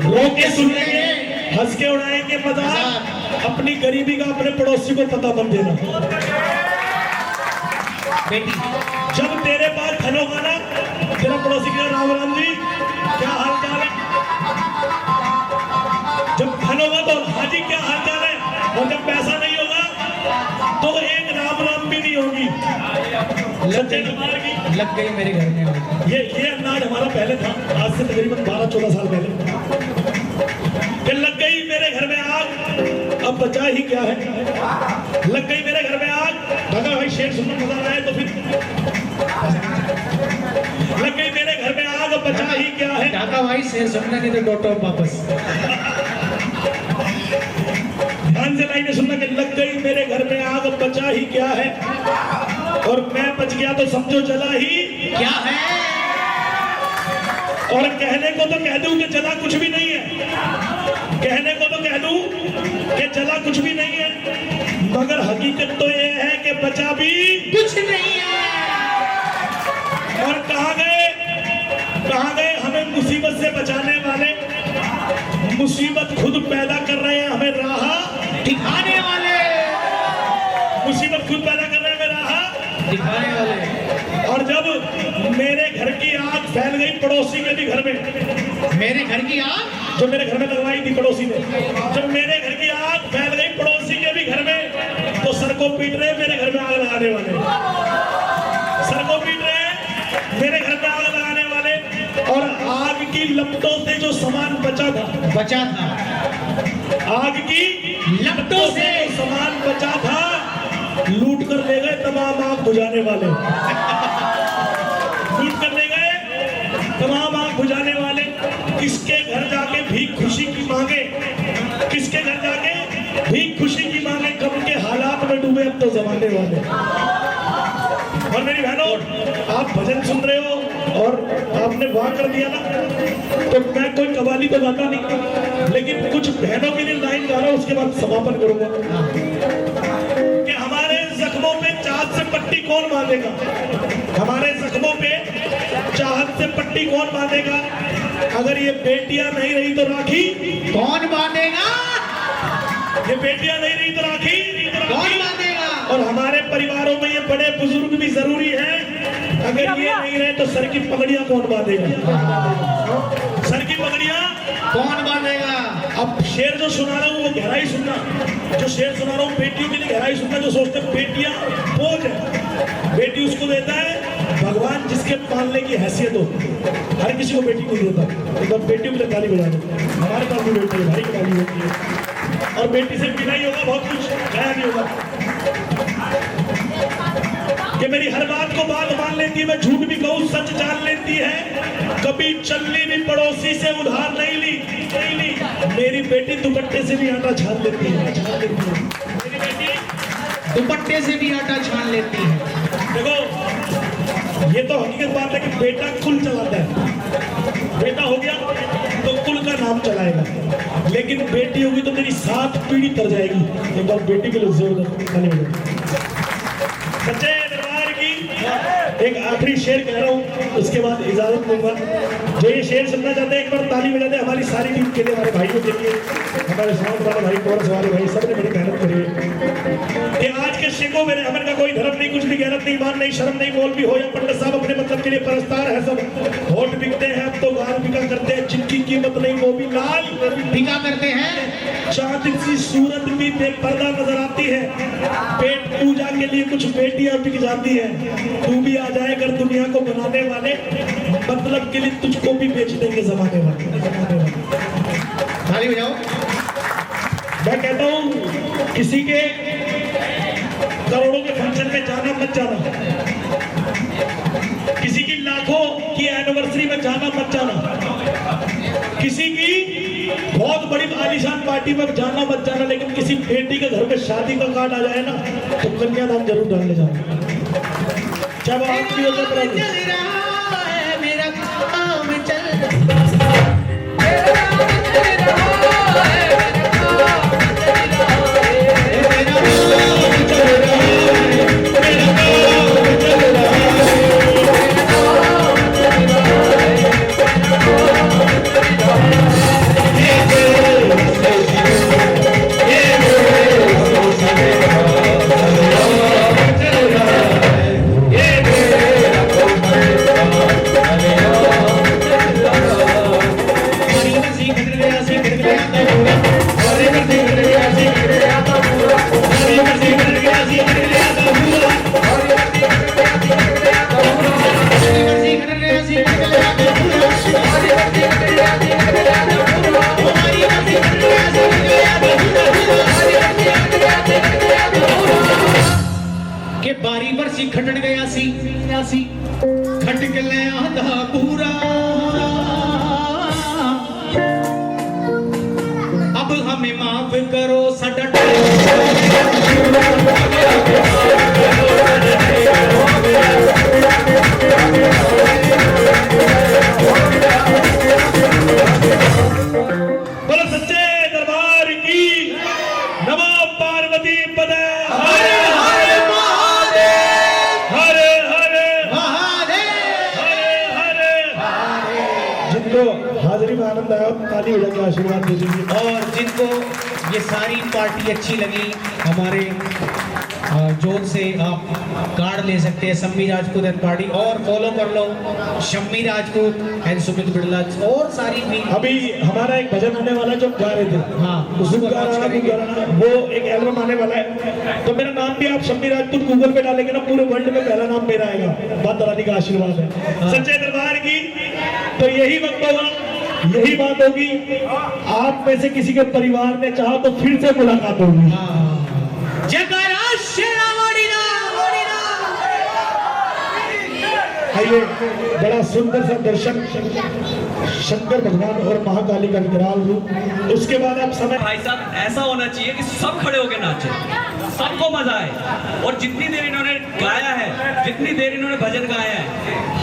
रो के सुन लेंगे, हंस के उड़ाएंगे मजाक। अपनी गरीबी का अपने पड़ोसी को पता मत देना। बेटी जब तेरे पास धन होगा ना, तेरा पड़ोसी के राम राम जी क्या हाल चाल है, जब धन होगा तो हाजी क्या हाल चाल है, और जब पैसा नहीं होगा तो एक राम राम भी नहीं होगी। सच्चे कुमार की लग गई मेरे घर में। ये अंदाज हमारा पहले था, आज से तकरीबन 12-14 साल पहले। फिर लग गई मेरे घर में आग, अब बचा ही क्या है। लग गई मेरे घर में आग, भगा भाई शेर सुनना मजा रहा है तो फिर। लग गई मेरे घर में आग, अब बचा ही क्या है। काका भाई शेर सुनना नहीं तो डॉटो वापस। ध्यान से लाइनें सुनना कि लग गई मेरे घर में आग, अब बचा ही क्या है। और मैं बच गया तो समझो जला ही क्या है। और कहने को तो कह दूं कि जला कुछ भी नहीं है, कहने को तो कह दूं कि जला कुछ भी नहीं है, मगर हकीकत तो ये है कि बचा भी कुछ नहीं है। और कहाँ गए हमें मुसीबत से बचाने वाले। मुसीबत खुद पैदा कर रहे हैं हमें राह दिखाने वाले, मुसीबत खुद पैदा कर रहे हैं हमें राह दिखाने वाले। और जब मेरे घर की आग फैल गई पड़ोसी के भी घर में, मेरे घर की आग जो मेरे घर में लगवाई थी पड़ोसी ने, जब मेरे घर की आग फैल गई पड़ोसी के भी घर में, तो सर को पीट रहे मेरे घर में आग लगाने वाले, सर को पीट रहे मेरे घर में आग लगाने वाले। और आग की लपटों से जो सामान बचा था, आग की लपटों से जो सामान बचा था, लूट कर ले गए तमाम आग बुझाने वाले। लूट कर ले गए तमाम आग बुझाने वाले। किसके घर जाके भी खुशी की मांगे, किसके घर जाके भी खुशी की मांगे, गम के हालात में डूबे अब तो जमाने वाले। और मेरी बहनों, आप भजन सुन रहे हो और आपने वाह कर दिया ना, तो मैं कोई कवाली तो गाता नहीं, लेकिन कुछ बहनों के लिए लाइन गा रहा हूं, उसके बाद समापन करूंगा। कि हमारे जख्मों पे चाहत से पट्टी कौन बांधेगा, हमारे जख्मों पे चाहत से पट्टी कौन बांधेगा। अगर ये बेटियां नहीं रही तो राखी कौन बांधेगा, ये बेटियां नहीं रही तो राखी कौन बांधेगा। और हमारे परिवारों में ये बड़े बुजुर्ग भी जरूरी है। अगर ये नहीं रहे तो सर की पगड़ियां कौन बांधेगा, सर की पगड़ियां कौन बांधेगा। अब शेर जो सुना रहा हूँ वो गहराई सुनना, जो शेर सुना रहा हूँ बेटियों के लिए गहराई सुनना। जो सोचते हैं बेटियां बोझ है, बेटी उसको देता है भगवान जिसके पालने की हैसियत हो। हर किसी को बेटी को देता, एक बार बेटियों के लिए ताली बजा दो। हमारे पास भी बेटी है, भाई की ताली होती है। और बेटी से बिना ही होगा, बहुत कुछ नया भी होगा। कि मेरी हर बात को बात मान लेती है, मैं झूठ भी कहूँ सच जान लेती है। कभी चलनी भी पड़ोसी से उधार नहीं ली। मेरी बेटी दुपट्टे से भी आटा छान लेती है, मेरी बेटी दुपट्टे से भी आटा छान लेती है। देखो, ये तो हकीकत बात है कि बेटा कुल चलाता है, बेटा हो गया तो कुल का नाम चलाएगा, लेकिन बेटी होगी तो मेरी 7 पीढ़ी तर जाएगी। एक बार बेटी के लिए जोर सच्चे दरबार की एक आखिरी शेर कह रहा हूँ, उसके बाद इजाजत दूंगा। जो ये शेर सुनना चाहते हैं एक बार ताली बजा दे हमारी सारी टीम के लिए, हमारे भाइयों के लिए, हमारे साउंड वाले भाई, कोरस वाले भाई, सबने बड़ी मेहनत करी है। कि आज के शेखों में अमन का कोई धर्म नहीं, कुछ भी गैरत नहीं, ईमान नहीं, शर्म नहीं, बोल भी हो या पंडित साहब अपने मतलब के लिए परस्तार है सब। होठ बिकते हैं अब तो गाल बिका करते हैं, जिनकी कीमत नहीं वो भी लाल बिका करते हैं। चांद सी सूरत भी बेपर्दा नजर आती है, पेट पूजा के लिए कुछ बेटियां बिक जाती है। तू भी आ जाए अगर दुनिया को बनाने वाले, मतलब के लिए तुझको भी बेच देंगे जमाने वाले। ताली बजाओ। मैं कहता हूँ किसी के करोड़ों के फंक्शन में जाना मत जाना, किसी की लाखों की एनिवर्सरी में जाना मत जाना, किसी की बहुत बड़ी आलीशान पार्टी में जाना मत जाना, लेकिन किसी बेटी के घर में शादी का कार्ड आ जाए ना तो कन्यादान जरूर डालने जाना। जब आपकी वजह पर मेरा काम चल चल ਅਸੀਂ ਖੱਟਣ ਗਿਆ ਸੀ ਖੱਟ ਕੇ ਲੈ ਆਂਦਾ ਪੂਰਾ अब हमें माफ करो साडा बोलो सच्चे दरबार की नमो पार्वती पदे हर हर महादेव हर हर महादेव हर हर जिनको हाजिरी में आनंद आया ताली बजा के आशीर्वाद दे दीजिए। और जिनको ये सारी पार्टी अच्छी लगी हमारे जोत से आप कार्ड ले सकते हैं शम्मी राजपूत एंड पार्टी और फॉलो कर लो शम्मी राजपूत एंड सुमित बिड़ला और सारी भी अभी हमारा एक भजन आने वाला है जो हम गा रहे थे, हाँ, उसको गाना वो एक एल्बम आने वाला है। तो मेरा नाम भी आप शम्मी राजपूत गूगल पे डालेंगे ना, पूरे वर्ल्ड में पहला नाम मेरा आएगा। माता रानी का आशीर्वाद है सच्चे दरबार की। तो यही वक्त होगा, यही बात होगी, आप में से किसी के परिवार ने चाहा तो फिर से मुलाकात होगी। जयकारा शेरावाड़ीना आइए, बड़ा सुंदर सा दर्शन शंकर भगवान और महाकाली का विकराल रूप। उसके बाद आप समय भाई साहब ऐसा होना चाहिए कि सब खड़े होकर नाचे, सबको मजा आए। और जितनी देर इन्होंने गाया है, जितनी देर इन्होंने भजन गाया है,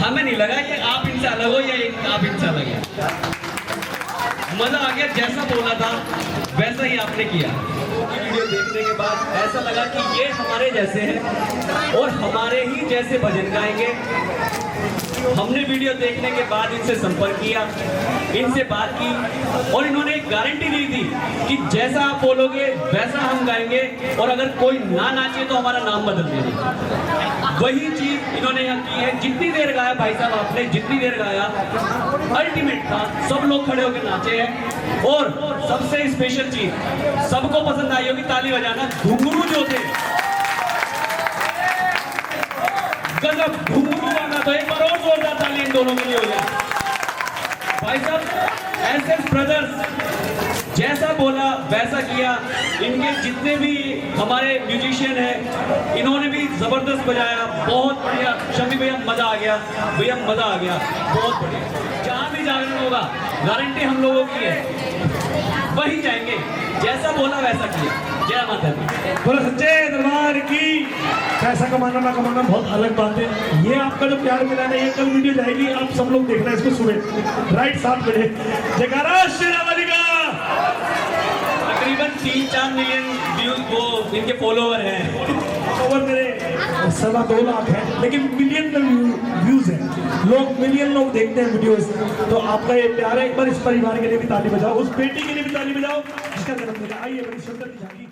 हमें नहीं लगा ये आप इनसे अलग हो या आप इनसे अलग है। मजा आ गया, जैसा बोला था वैसा ही आपने किया। वीडियो देखने के बाद ऐसा लगा कि ये हमारे जैसे हैं और हमारे ही जैसे भजन गाएंगे। हमने वीडियो देखने के बाद इनसे संपर्क किया, इनसे बात की और इन्होंने एक गारंटी दी थी कि जैसा आप बोलोगे वैसा हम गाएंगे और अगर कोई ना नाचे तो हमारा नाम बदल देंगे। वही चीज इन्होंने यहाँ की है। जितनी देर गाया भाई साहब आपने, जितनी देर गाया अल्टीमेट था, सब लोग खड़े होकर नाचे हैं। और सबसे स्पेशल चीज सबको पसंद आई होगी, ताली बजाना। घुंघरू जो थे गजब, घुंघरू गाना तो एक बार और जोरदार ताली इन दोनों के लिए हो जाए। भाई साहब एसएस ब्रदर्स जैसा बोला वैसा किया। इनके जितने भी हमारे म्यूजिशियन हैं इन्होंने भी जबरदस्त बजाया, बहुत बढ़िया। शम्मी भैया मजा आ गया, भैया मजा आ गया, बहुत बढ़िया। जहाँ भी जागरण होगा गारंटी हम लोगों की है, वही जाएंगे, जैसा बोला वैसा किया। जय माता दी। बोलो सच्चे दरबार की। पैसा कमाना ना कमाना बहुत अलग बात है, ये आपका जो प्यार मिला ना, ये कल वीडियो जाएगी, आप सब लोग देखना इसको सुबह राइट 7 बजे। जयकारा शेरावाली का। तकरीबन 3-4 मिलियन व्यूज वो इनके फॉलोवर हैं। फॉलोवर मेरे 2.25 लाख है, लेकिन मिलियन में व्यूज हैं। लोग मिलियन लोग देखते हैं वीडियोस। तो आपका ये प्यार है, एक बार इस परिवार के लिए भी ताली बजाओ, उस बेटी के लिए भी ताली बजाओ जिसका जन्मदिन है। आइए बड़ी सुंदर झांकी।